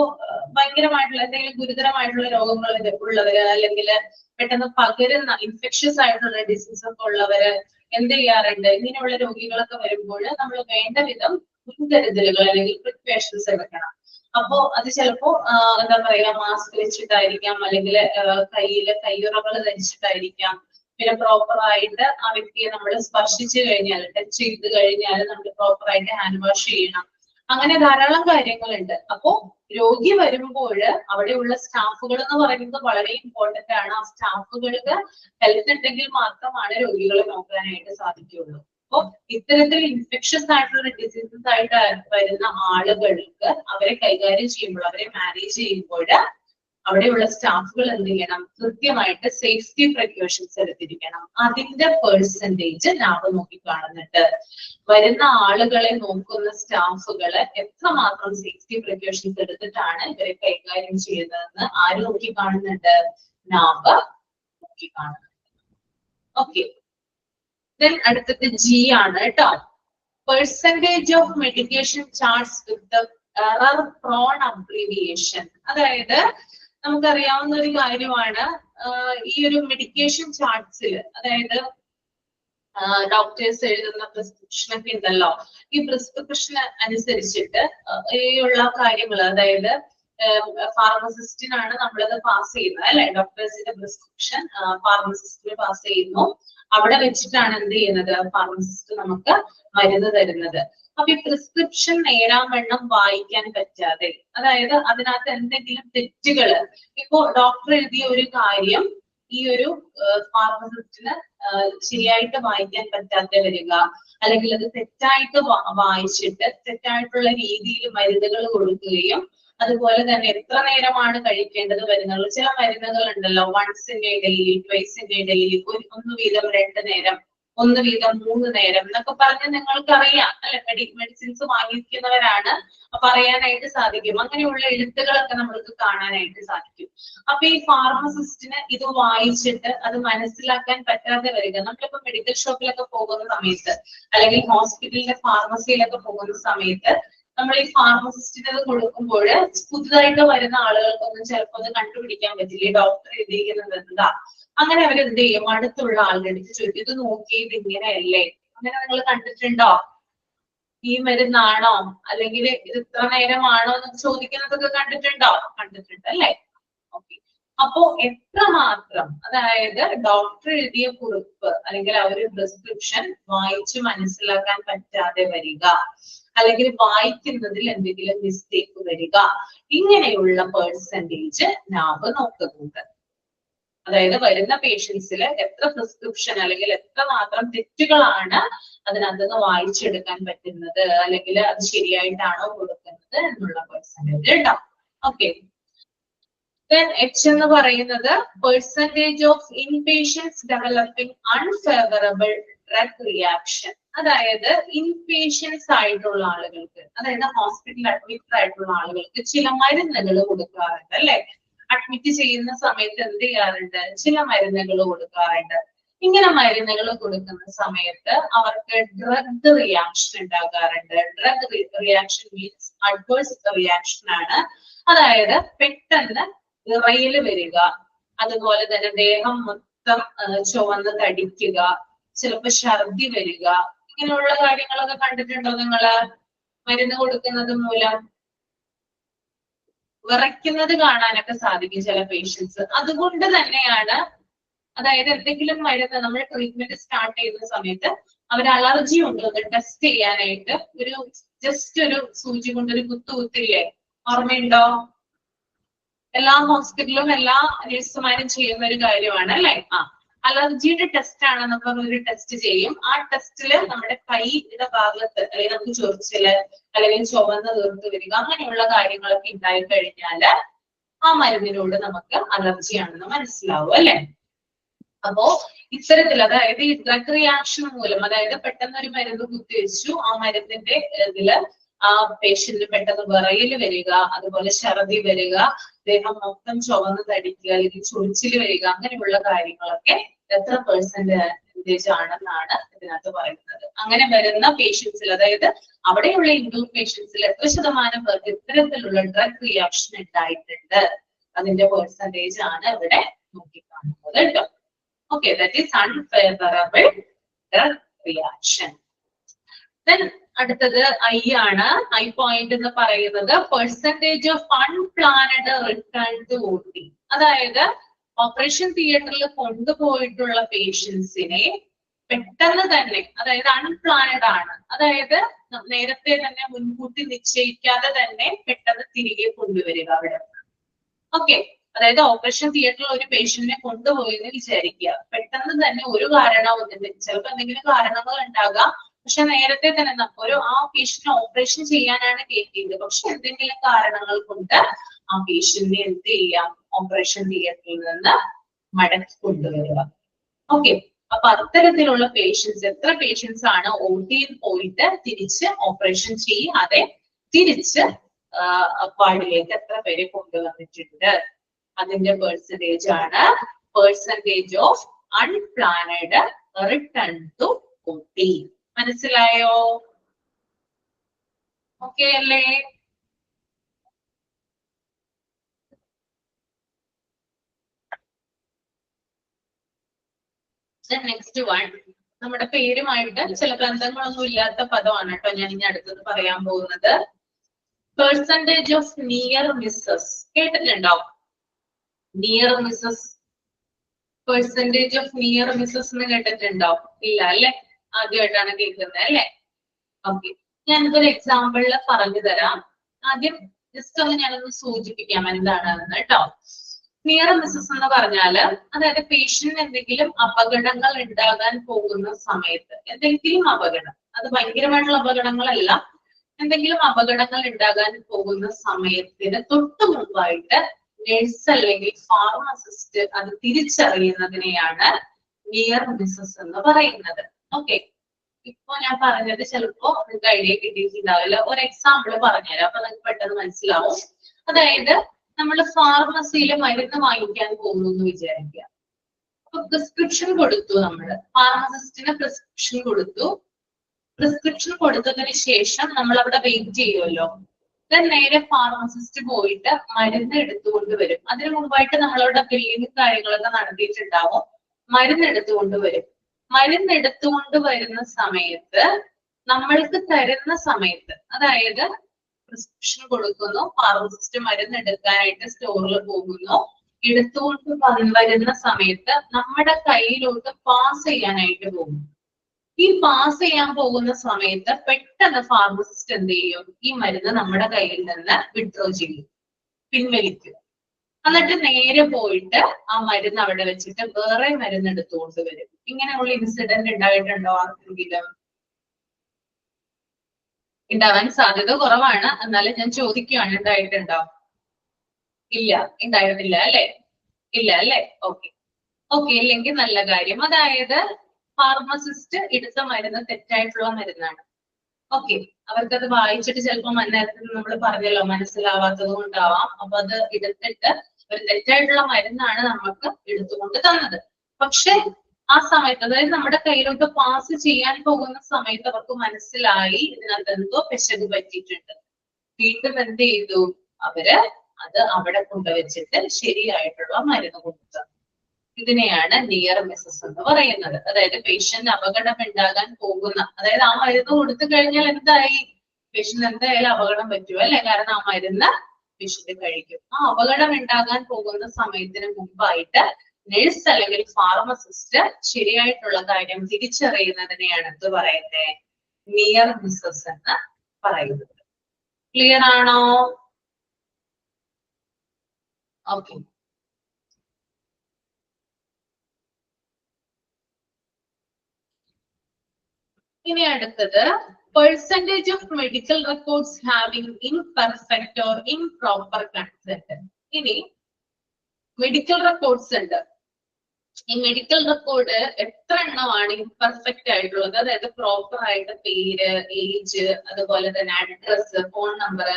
ഭയങ്കരമായിട്ടുള്ള എന്തെങ്കിലും ഗുരുതരമായിട്ടുള്ള രോഗങ്ങൾ ഉള്ളവര് അല്ലെങ്കിൽ പെട്ടെന്ന് പകരുന്ന ഇൻഫെക്ഷ്യസ് ആയിട്ടുള്ള ഡിസീസ് ഒക്കെ ഉള്ളവര് എന്ത് ചെയ്യാറുണ്ട്, ഇങ്ങനെയുള്ള രോഗികളൊക്കെ വരുമ്പോൾ നമ്മൾ വേണ്ട വിധം മുൻകരുതലുകൾ അല്ലെങ്കിൽ പ്രിക്കോഷൻസ് എടുക്കണം. അപ്പോ അത് ചിലപ്പോ എന്താ പറയാ, മാസ്ക് വെച്ചിട്ടായിരിക്കാം, അല്ലെങ്കിൽ കയ്യുറകൾ ധരിച്ചിട്ടായിരിക്കാം. പിന്നെ പ്രോപ്പർ ആയിട്ട് ആ വ്യക്തിയെ നമ്മൾ സ്പർശിച്ചു കഴിഞ്ഞാൽ, ടച്ച് ചെയ്ത് കഴിഞ്ഞാൽ നമ്മൾ പ്രോപ്പർ ആയിട്ട് ഹാൻഡ് വാഷ് ചെയ്യണം. അങ്ങനെ ധാരാളം കാര്യങ്ങളുണ്ട്. അപ്പോ രോഗി വരുമ്പോൾ അവിടെയുള്ള സ്റ്റാഫുകൾ എന്ന് പറയുന്നത് വളരെ ഇമ്പോർട്ടന്റ് ആണ്. ആ സ്റ്റാഫുകൾക്ക് ഹെൽത്ത് ഉണ്ടെങ്കിൽ മാത്രമാണ് രോഗികളെ നോക്കാനായിട്ട് സാധിക്കുകയുള്ളൂ. അപ്പൊ ഇത്തരത്തിൽ ഇൻഫെക്ഷസ് ആയിട്ടുള്ള ഡിസീസസ് ആയിട്ട് വരുന്ന ആളുകൾക്ക് അവരെ കൈകാര്യം ചെയ്യുമ്പോൾ, അവരെ മാനേജ് ചെയ്യുമ്പോൾ അവിടെയുള്ള സ്റ്റാഫുകൾ എന്ത് ചെയ്യണം, കൃത്യമായിട്ട് സേഫ്റ്റി പ്രിക്കോഷൻസ് എടുത്തിരിക്കണം. അതിന്റെ പെർസെന്റേജ് ലാഭം നോക്കി കാണുന്നുണ്ട്. വരുന്ന ആളുകളെ നോക്കുന്ന സ്റ്റാഫുകള് എത്രമാത്രം സേഫ്റ്റി പ്രിക്കോഷൻസ് എടുത്തിട്ടാണ് ഇവരെ കൈകാര്യം ചെയ്യുന്നതെന്ന് ആര് നോക്കി കാണുന്നുണ്ട്, നാബ് നോക്കി കാണുന്നുണ്ട്. ഓക്കെ, അടുത്തത് G ആണ് കേട്ടോ. Percentage of medication charts with error prone abbreviation. അതായത് നമുക്കറിയാവുന്ന ഒരു കാര്യമാണ്, ഈ ഒരു മെഡിക്കേഷൻ ചാർട്ട്സിൽ, അതായത് ഡോക്ടേഴ്സ് എഴുതുന്ന പ്രിസ്ക്രിപ്ഷൻ ഒക്കെ ഉണ്ടല്ലോ, ഈ പ്രിസ്ക്രിപ്ഷൻ അനുസരിച്ചിട്ട് ഈ ഉള്ള കാര്യങ്ങൾ, അതായത് ഫാർമസിസ്റ്റിനാണ് നമ്മളത് പാസ് ചെയ്യുന്നത് അല്ലെ, ഡോക്ടേഴ്സിന്റെ പ്രിസ്ക്രിപ്ഷൻ ഫാർമസിസ്റ്റിന് പാസ് ചെയ്യുന്നു. അവിടെ വെച്ചിട്ടാണ് എന്ത് ചെയ്യുന്നത്, ഫാർമസിസ്റ്റ് നമുക്ക് മരുന്ന് തരുന്നത്. അപ്പൊ ഈ പ്രിസ്ക്രിപ്ഷൻ നേരാവണ്ണം വായിക്കാൻ പറ്റാതെ, അതായത് അതിനകത്ത് എന്തെങ്കിലും തെറ്റുകള്, ഇപ്പോ ഡോക്ടർ എഴുതിയ ഒരു കാര്യം ഈ ഒരു ഫാർമസിസ്റ്റിന് ശരിയായിട്ട് വായിക്കാൻ പറ്റാത്ത വരിക, അല്ലെങ്കിൽ അത് തെറ്റായിട്ട് വായിച്ചിട്ട് തെറ്റായിട്ടുള്ള രീതിയിൽ മരുന്നുകൾ കൊടുക്കുകയും അതുപോലെ തന്നെ എത്ര നേരമാണ് കഴിക്കേണ്ടത് മരുന്നുകൾ. ചില മരുന്നുകൾ ഉണ്ടല്ലോ, വൺസിന്റെ ഡെയിലി, ട്വൈസിന്റെ ഡെയിലി, ഒന്ന് വീതം 2 നേരം, ഒന്ന് വീതം 3 നേരം എന്നൊക്കെ പറഞ്ഞ് നിങ്ങൾക്കറിയാം അല്ലെ, മെഡിസിൻസ് വാങ്ങിക്കുന്നവരാണ്, പറയാനായിട്ട് സാധിക്കും. അങ്ങനെയുള്ള എഴുത്തുകളൊക്കെ നമ്മൾക്ക് കാണാനായിട്ട് സാധിക്കും. അപ്പൊ ഈ ഫാർമസിസ്റ്റിന് ഇത് വായിച്ചിട്ട് അത് മനസ്സിലാക്കാൻ പറ്റാതെ വരിക. നമ്മളിപ്പോ മെഡിക്കൽ ഷോപ്പിലൊക്കെ പോകുന്ന സമയത്ത്, അല്ലെങ്കിൽ ഹോസ്പിറ്റലിന്റെ ഫാർമസിയിലൊക്കെ പോകുന്ന സമയത്ത് നമ്മൾ ഈ ഫാർമസിസ്റ്റിന് അത് കൊടുക്കുമ്പോൾ പുതുതായിട്ട് വരുന്ന ആളുകൾക്കൊന്നും ചിലപ്പോൾ അത് കണ്ടുപിടിക്കാൻ പറ്റില്ല. ഡോക്ടർ എഴുതിയിരിക്കുന്നത് എന്താ, അങ്ങനെ അവരെന്ത് ചെയ്യും, അടുത്തുള്ള ആളുടെ അടുത്ത് ചോദിക്കും, ഇത് നോക്കി ഇത് ഇങ്ങനെയല്ലേ, അങ്ങനെ നിങ്ങൾ കണ്ടിട്ടുണ്ടോ, ഈ മരുന്നാണോ അല്ലെങ്കിൽ ഇത് ഇത്ര നേരമാണോ എന്ന് ചോദിക്കുന്നതൊക്കെ കണ്ടിട്ടുണ്ടോ? കണ്ടിട്ടുണ്ട് അല്ലേ? ഓക്കെ. അപ്പോ എത്രമാത്രം, അതായത് ഡോക്ടർ എഴുതിയ കുറിപ്പ് അല്ലെങ്കിൽ ആ ഒരു പ്രിസ്ക്രിപ്ഷൻ വായിച്ച് മനസ്സിലാക്കാൻ പറ്റാതെ വരിക, അല്ലെങ്കിൽ വായിക്കുന്നതിൽ എന്തെങ്കിലും മിസ്റ്റേക്ക് വരിക, ഇങ്ങനെയുള്ള പെർസെന്റേജ് നാബ് നോക്കുന്നുണ്ട്. അതായത് വരുന്ന പേഷ്യൻസിൽ എത്ര പ്രിസ്ക്രിപ്ഷൻ അല്ലെങ്കിൽ എത്രമാത്രം തെറ്റുകളാണ് അതിനകത്ത് വായിച്ചെടുക്കാൻ പറ്റുന്നത്, അല്ലെങ്കിൽ അത് ശരിയായിട്ടാണോ കൊടുക്കുന്നത് എന്നുള്ള പെർസെന്റേജ് കേട്ടോ. ഓക്കെ. Then H എന്ന് പറയുന്നത് percentage of inpatients developing unfavourable drug reaction. അതായത് ഇൻപേഷ്യൻസ് ആയിട്ടുള്ള ആളുകൾക്ക്, അതായത് ഹോസ്പിറ്റലിൽ അഡ്മിറ്റ് ആയിട്ടുള്ള ആളുകൾക്ക് ചില മരുന്നുകൾ കൊടുക്കാറുണ്ട് അല്ലെ. അഡ്മിറ്റ് ചെയ്യുന്ന സമയത്ത് എന്ത് ചെയ്യാറുണ്ട്, ചില മരുന്നുകൾ കൊടുക്കാറുണ്ട്. ഇങ്ങനെ മരുന്നുകൾ കൊടുക്കുന്ന സമയത്ത് അവർക്ക് ഡ്രഗ് റിയാക്ഷൻ ഉണ്ടാകാറുണ്ട്. Drug reaction means adverse reaction ആണ്. അതായത് പെട്ടെന്ന് വിറയല് വരിക, അതുപോലെ തന്നെ ദേഹം മൊത്തം ചുവന്ന് തടിക്കുക, ചിലപ്പോ ഛർദി വരിക, ഇങ്ങനെയുള്ള കാര്യങ്ങളൊക്കെ കണ്ടിട്ടുണ്ടോ നിങ്ങള്? മരുന്ന് കൊടുക്കുന്നത് മൂലം വിറയ്ക്കുന്നത് കാണാനൊക്കെ സാധിക്കും ചില പേഷ്യൻസ്. അതുകൊണ്ട് തന്നെയാണ്, അതായത് എന്തെങ്കിലും മരുന്ന് നമ്മൾ ട്രീറ്റ്മെന്റ് സ്റ്റാർട്ട് ചെയ്യുന്ന സമയത്ത് അവർ അലർജി ഉണ്ടോ എന്ന് ടെസ്റ്റ് ചെയ്യാനായിട്ട് ഒരു ജസ്റ്റ് ഒരു സൂചി കൊണ്ടൊരു കുത്തില്ലേ, ഓർമ്മയുണ്ടോ? എല്ലാ ഹോസ്പിറ്റലിലും എല്ലാ നഴ്സുമാരും ചെയ്യുന്ന ഒരു കാര്യമാണ് അല്ലെ. അലർജിയുടെ ടെസ്റ്റ് ആണ് നമ്മൾ ഒരു ടെസ്റ്റ് ചെയ്യും. ആ ടെസ്റ്റില് നമ്മുടെ കൈയുടെ ഭാഗത്ത് അല്ലെങ്കിൽ നമുക്ക് ചൊറിച്ചില് അല്ലെങ്കിൽ ചുവന്ന് തീർത്ത് വരിക അങ്ങനെയുള്ള കാര്യങ്ങളൊക്കെ ഉണ്ടായി കഴിഞ്ഞാല് ആ മരുന്നിനോട് നമുക്ക് അലർജിയാണെന്ന് മനസ്സിലാവും അല്ലെ. അപ്പോ ഇത്തരത്തിൽ, അതായത് ഈ ഡ്രഗ് റിയാക്ഷൻ മൂലം, അതായത് പെട്ടെന്ന് ഒരു മരുന്ന് കുത്തിവെച്ചു, ആ മരുന്നിന്റെ ഇതില് ആ പേഷ്യന്റിന് പെട്ടെന്ന് വിറയല് വരിക, അതുപോലെ ഛർദി വരിക, ദേഹം മൊത്തം ചുവന്ന് തടിക്കുക, അല്ലെങ്കിൽ ചൊറിച്ചില് വരിക, അങ്ങനെയുള്ള കാര്യങ്ങളൊക്കെ എത്ര പെർസെന്റേജ് ആണെന്നാണ് ഇതിനകത്ത് പറയുന്നത്. അങ്ങനെ വരുന്ന പേഷ്യൻസിൽ, അതായത് അവിടെയുള്ള ഇൻഡോർ പേഷ്യൻസിൽ എത്ര ശതമാനം പേർക്ക് ഇത്തരത്തിലുള്ള ഡ്രഗ് റിയാക്ഷൻ ഉണ്ടായിട്ടുണ്ട്, അതിന്റെ പെർസെന്റേജ് ആണ് ഇവിടെ നോക്കിക്കാണുന്നത് കേട്ടോ. Okay, that is unfavourable drug reaction. Then അടുത്തത് ഐ ആണ്. ഐ പോയിന്റ് എന്ന് പറയുന്നത് percentage of unplanned return to OT. അതായത് ഓപ്പറേഷൻ തിയേറ്ററിൽ കൊണ്ടുപോയിട്ടുള്ള പേഷ്യൻസിനെ പെട്ടെന്ന് തന്നെ, അതായത് അൺപ്ലാനഡ് ആണ്, അതായത് നേരത്തെ തന്നെ മുൻകൂട്ടി നിശ്ചയിക്കാതെ തന്നെ പെട്ടെന്ന് തിരികെ കൊണ്ടുവരിക അവിടെ. ഓക്കെ, അതായത് ഓപ്പറേഷൻ തിയേറ്ററിൽ ഒരു പേഷ്യന്റിനെ കൊണ്ടുപോയി എന്ന് വിചാരിക്കുക, പെട്ടെന്ന് തന്നെ ഒരു കാരണവും, ചിലപ്പോൾ എന്തെങ്കിലും കാരണങ്ങൾ ഉണ്ടാകാം, പക്ഷെ നേരത്തെ തന്നെ ആ പേഷ്യന്റിനെ ഓപ്പറേഷൻ ചെയ്യാനാണ് കയറ്റിയത്, പക്ഷെ എന്തെങ്കിലും കാരണങ്ങൾ കൊണ്ട് ആ പേഷ്യന്റിനെ എന്ത് ചെയ്യാം, ഓപ്പറേഷൻ തിയേറ്ററിൽ നിന്ന് മടക്കി കൊണ്ടുവരിക. ഓക്കെ, അപ്പൊ അത്തരത്തിലുള്ള പേഷ്യൻസ്, എത്ര പേഷ്യൻസ് ആണ് OT-യിൽ പോയിട്ട് തിരിച്ച് ഓപ്പറേഷൻ ചെയ്യാതെ തിരിച്ച് വാർഡിലേക്ക് എത്ര പേരെ കൊണ്ടുവന്നിട്ടുണ്ട്, അതിന്റെ പെർസെന്റേജ് ആണ് percentage of unplanned return to OT. മനസ്സിലായോ? ഓക്കെ അല്ലേ? നെക്സ്റ്റ് വൺ, നമ്മുടെ പേരുമായിട്ട് ചില ബന്ധങ്ങളൊന്നും ഇല്ലാത്ത പദമാണ് കേട്ടോ ഞാൻ ഇനി അടുത്തത് പറയാൻ പോകുന്നത്. Percentage of near misses. കേട്ടിട്ടുണ്ടോ? Near misses, percentage of near misses എന്ന് കേട്ടിട്ടുണ്ടോ? ഇല്ല അല്ലെ, ആദ്യമായിട്ടാണ് കേൾക്കുന്നത് അല്ലെ. ഓക്കെ, ഞാനിതൊരു എക്സാമ്പിളിൽ പറഞ്ഞു തരാം. ആദ്യം ജസ്റ്റ് ഒന്ന് ഞാനൊന്ന് സൂചിപ്പിക്കാം എന്താണെന്ന് കേട്ടോ. നിയർ മിസ്സസ് എന്ന് പറഞ്ഞാല് അതായത് പേഷ്യന്റിന് എന്തെങ്കിലും അപകടങ്ങൾ ഉണ്ടാകാൻ പോകുന്ന സമയത്ത്, എന്തെങ്കിലും അപകടം, അത് ഭയങ്കരമായിട്ടുള്ള അപകടങ്ങളല്ല, എന്തെങ്കിലും അപകടങ്ങൾ ഉണ്ടാകാൻ പോകുന്ന സമയത്തിന് തൊട്ട് മുമ്പായിട്ട് നഴ്സ് അല്ലെങ്കിൽ ഫാർമസിസ്റ്റ് അത് തിരിച്ചറിയുന്നതിനെയാണ് നിയർ മിസ്സസ് എന്ന് പറയുന്നത്. ഓക്കെ, ഇപ്പൊ ഞാൻ പറഞ്ഞത് ചിലപ്പോ നിങ്ങൾക്ക് ഐഡിയ കിട്ടിയിട്ടുണ്ടാവില്ല. ഒരു എക്സാമ്പിൾ പറഞ്ഞുതരാം, അപ്പൊ നിങ്ങൾക്ക് പെട്ടെന്ന് മനസ്സിലാവും. അതായത് നമ്മൾ ഫാർമസിയിൽ മരുന്ന് വാങ്ങിക്കാൻ പോകുന്നു എന്ന് വിചാരിക്കുക. അപ്പൊ പ്രിസ്ക്രിപ്ഷൻ കൊടുത്തു, നമ്മള് ഫാർമസിസ്റ്റിന് പ്രിസ്ക്രിപ്ഷൻ കൊടുത്തു. പ്രിസ്ക്രിപ്ഷൻ കൊടുത്തതിന് ശേഷം നമ്മൾ അവിടെ വെയിറ്റ് ചെയ്യുമല്ലോ. ദെൻ നേരെ ഫാർമസിസ്റ്റ് പോയിട്ട് മരുന്ന് എടുത്തുകൊണ്ട് വരും. അതിനു മുമ്പായിട്ട് നമ്മളവിടെ ബില്ലിങ് കാര്യങ്ങളൊക്കെ നടത്തിയിട്ടുണ്ടാവും. മരുന്ന് എടുത്തുകൊണ്ട് വരും. മരുന്ന് എടുത്തുകൊണ്ട് വരുന്ന സമയത്ത് നമ്മൾക്ക് തരുന്ന സമയത്ത്, അതായത് പ്രിസ്ക്രിപ്ഷൻ കൊടുക്കുന്നു, ഫാർമസിസ്റ്റ് മരുന്ന് എടുക്കാനായിട്ട് സ്റ്റോറിൽ പോകുന്നു, എടുത്തുകൊണ്ട് വരുന്ന സമയത്ത് നമ്മുടെ കയ്യിലോട്ട് പാസ് ചെയ്യാനായിട്ട് പോകും. ഈ പാസ് ചെയ്യാൻ പോകുന്ന സമയത്ത് പെട്ടെന്ന് ഫാർമസിസ്റ്റ് എന്ത് ചെയ്യും? ഈ മരുന്ന് നമ്മുടെ കയ്യിൽ നിന്ന് വിഡ്രോ ചെയ്യും, പിൻവലിക്കും. എന്നിട്ട് നേരെ പോയിട്ട് ആ മരുന്ന് അവിടെ വെച്ചിട്ട് വേറെ മരുന്ന് എടുത്തുകൊണ്ട് വരും. ഇങ്ങനെയുള്ള ഇൻസിഡന്റ് ഉണ്ടായിട്ടുണ്ടോ ആർക്കെങ്കിലും? ഉണ്ടാവാൻ സാധ്യത കുറവാണ്, എന്നാലും ഞാൻ ചോദിക്കുകയാണ്, ഉണ്ടായിട്ടുണ്ടോ? ഇല്ല, ഉണ്ടായിട്ടില്ല അല്ലെ? ഇല്ല അല്ലെ? ഓക്കെ ഓക്കെ, ഇല്ലെങ്കിൽ നല്ല കാര്യം. അതായത് ഫാർമസിസ്റ്റ് എടുത്ത മരുന്ന് തെറ്റായിട്ടുള്ള മരുന്നാണ്. ഓക്കെ, അവർക്കത് വായിച്ചിട്ട് ചിലപ്പോൾ നേരത്തെ നമ്മൾ പറഞ്ഞല്ലോ മനസ്സിലാവാത്തത് കൊണ്ടാവാം. അപ്പൊ അത് എടുത്തിട്ട് ഒരു തെറ്റായിട്ടുള്ള മരുന്നാണ് നമുക്ക് എടുത്തുകൊണ്ട് തന്നത്. പക്ഷെ ആ സമയത്ത്, അതായത് നമ്മുടെ കയ്യിലോട്ട് പാസ് ചെയ്യാൻ പോകുന്ന സമയത്ത് അവർക്ക് മനസ്സിലായി ഇതിനകത്ത് എന്തോ പെശക് പറ്റിയിട്ടുണ്ട്. വീണ്ടും എന്ത് ചെയ്തു? അവര് അത് അവിടെ കൊണ്ടുവച്ചിട്ട് ശരിയായിട്ടുള്ള മരുന്ന് കൊടുത്തു. ഇതിനെയാണ് നിയർ മിസ്സസ് എന്ന് പറയുന്നത്. അതായത് പേഷ്യന്റ് അപകടം ഉണ്ടാകാൻ പോകുന്ന, അതായത് ആ മരുന്ന് കൊടുത്തു കഴിഞ്ഞാൽ എന്തായി? പേഷ്യന്റ് എന്തായാലും അപകടം പറ്റുമോ അല്ലെ? കാരണം ആ മരുന്ന് പേഷ്യന്റ് കഴിക്കും. ആ അപകടം ഉണ്ടാകാൻ പോകുന്ന സമയത്തിന് മുമ്പായിട്ട് നഴ്സ് അല്ലെങ്കിൽ ഫാർമസിസ്റ്റ് ശരിയായിട്ടുള്ള കാര്യം തിരിച്ചറിയുന്നതിനെയാണ് എന്ത് പറയുന്നത്? നിയർ മിസ്സസ് എന്ന് പറയുന്നത്. ക്ലിയർ ആണോ? ഓക്കെ. ഇനി അടുത്തത് percentage of medical records having imperfect or improper consent. ഇനി മെഡിക്കൽ റെക്കോർഡ്സ് ഉണ്ട്. ഈ മെഡിക്കൽ റെക്കോർഡ് എത്ര എണ്ണമാണ് ഇംപെർഫെക്റ്റ് ആയിട്ടുള്ളത്? അതായത് പ്രോപ്പർ ആയിട്ട് പേര്, ഏജ്, അതുപോലെ തന്നെ അഡ്രസ്, ഫോൺ നമ്പർ,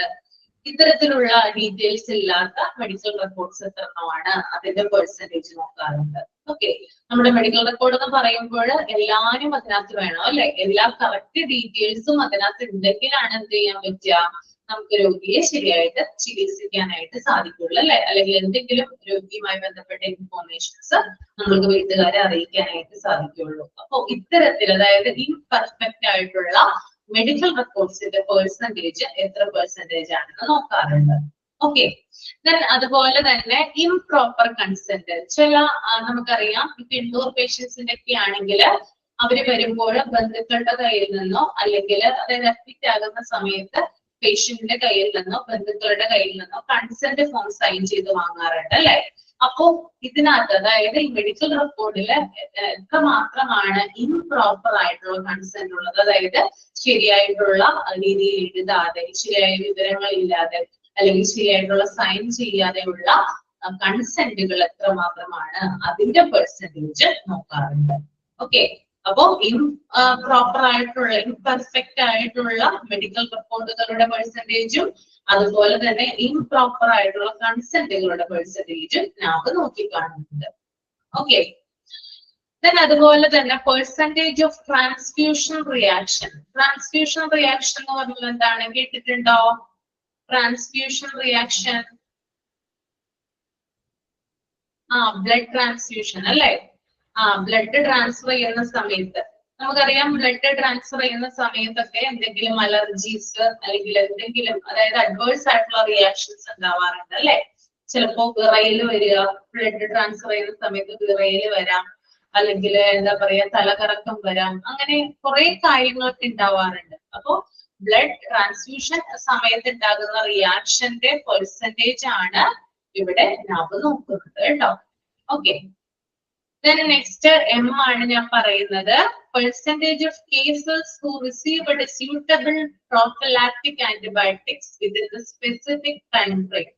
ഇത്തരത്തിലുള്ള ഡീറ്റെയിൽസ് ഇല്ലാത്ത മെഡിക്കൽ റെക്കോർഡ്സ് എത്ര എണ്ണമാണ്? അതിന്റെ പെർസെന്റേജ് നോക്കാറുണ്ട്. ഓക്കെ, നമ്മുടെ മെഡിക്കൽ റെക്കോർഡ് എന്ന് പറയുമ്പോൾ എല്ലാവരും അതിനകത്ത് വേണം അല്ലെ? എല്ലാ കറക്റ്റ് ഡീറ്റെയിൽസും അതിനകത്ത് ഉണ്ടെങ്കിലാണ് എന്ത് ചെയ്യാൻ പറ്റുക? നമുക്ക് രോഗിയെ ശരിയായിട്ട് ചികിത്സിക്കാനായിട്ട് സാധിക്കുള്ളൂ അല്ലെ? അല്ലെങ്കിൽ എന്തെങ്കിലും രോഗിയുമായി ബന്ധപ്പെട്ട ഇൻഫോർമേഷൻസ് നമ്മൾക്ക് വീട്ടുകാരെ അറിയിക്കാനായിട്ട് സാധിക്കുള്ളൂ. അപ്പൊ ഇത്തരത്തിൽ, അതായത് ഇംപെർഫെക്റ്റ് ആയിട്ടുള്ള മെഡിക്കൽ റെക്കോർഡ്സിന്റെ പെർസെന്റേജ് എത്ര പെർസെന്റേജ് ആണെന്ന് നോക്കാറുണ്ട്. ഓക്കെ, അതുപോലെ തന്നെ ഇംപ്രോപ്പർ കൺസെന്റ്. ചില നമുക്കറിയാം, ഇപ്പൊ ഇൻഡോർ പേഷ്യൻസിന്റെ ഒക്കെ ആണെങ്കിൽ അവര് വരുമ്പോൾ ബന്ധുക്കളുടെ കയ്യിൽ നിന്നോ അല്ലെങ്കിൽ അതായത് അഡ്മിറ്റ് ആകുന്ന സമയത്ത് പേഷ്യന്റിന്റെ കയ്യിൽ നിന്നോ ബന്ധുക്കളുടെ കയ്യിൽ നിന്നോ കൺസെന്റ് ഫോം സൈൻ ചെയ്ത് വാങ്ങാറുണ്ട് അല്ലെ? അപ്പോ ഇതിനകത്ത്, അതായത് ഈ മെഡിക്കൽ റെക്കോർഡില് എത്ര മാത്രമാണ് ഇംപ്രോപ്പർ ആയിട്ടുള്ള കൺസെന്റ് ഉള്ളത്? അതായത് ശരിയായിട്ടുള്ള രീതിയിൽ എഴുതാതെ, ശരിയായ വിവരങ്ങൾ ഇല്ലാതെ, അല്ലെങ്കിൽ ശരിയായിട്ടുള്ള സൈൻ ചെയ്യാതെയുള്ള കൺസെന്റുകൾ എത്ര മാത്രമാണ്? അതിന്റെ പെർസെന്റേജ് നോക്കാറുണ്ട്. ഓക്കെ, അപ്പോ ഇംപ്രോപ്പർ ആയിട്ടുള്ള, ഇംപെർഫെക്റ്റ് ആയിട്ടുള്ള മെഡിക്കൽ റെക്കോർഡുകളുടെ പെർസെന്റേജും അതുപോലെ തന്നെ ഇംപ്രോപ്പർ ആയിട്ടുള്ള കൺസെന്റുകളുടെ പെർസെന്റേജും നമുക്ക് നോക്കിക്കാണുന്നുണ്ട്. ഓക്കെ, അതുപോലെ തന്നെ percentage of transfusion reaction. Transfusion reaction എന്ന് പറഞ്ഞാൽ എന്താണ്? കേട്ടിട്ടുണ്ടോ? ട്രാൻസ്ഫ്യൂഷൻ റിയാക്ഷൻ, ബ്ലഡ് ട്രാൻസ്ഫ്യൂഷൻ അല്ലെ? ബ്ലഡ് ട്രാൻസ്ഫർ ചെയ്യുന്ന സമയത്ത് നമുക്കറിയാം, ബ്ലഡ് ട്രാൻസ്ഫർ ചെയ്യുന്ന സമയത്തൊക്കെ എന്തെങ്കിലും അലർജീസ് അല്ലെങ്കിൽ എന്തെങ്കിലും, അതായത് അഡ്വേഴ്സ് ആയിട്ടുള്ള റിയാക്ഷൻസ് ഉണ്ടാവാറുണ്ട് അല്ലെ? ചിലപ്പോ വിറയല് വരിക, ബ്ലഡ് ട്രാൻസ്ഫർ ചെയ്യുന്ന സമയത്ത് വിറയല് വരാം, അല്ലെങ്കിൽ എന്താ പറയാ തലകറക്കം വരാം, അങ്ങനെ കുറെ കാര്യങ്ങളൊക്കെ ഉണ്ടാവാറുണ്ട്. അപ്പോ ബ്ലഡ് ട്രാൻസ്ഫ്യൂഷൻ സമയത്ത് ഉണ്ടാകുന്ന റിയാക്ഷന്റെ പെർസെന്റേജ് ആണ് ഇവിടെ നാബ് നോക്കുന്നത് കേട്ടോ. ഓക്കെ, then next M ആണ് ഞാൻ പറയുന്നത്. Percentage of cases who received suitable prophylactic antibiotics within the specific time frame.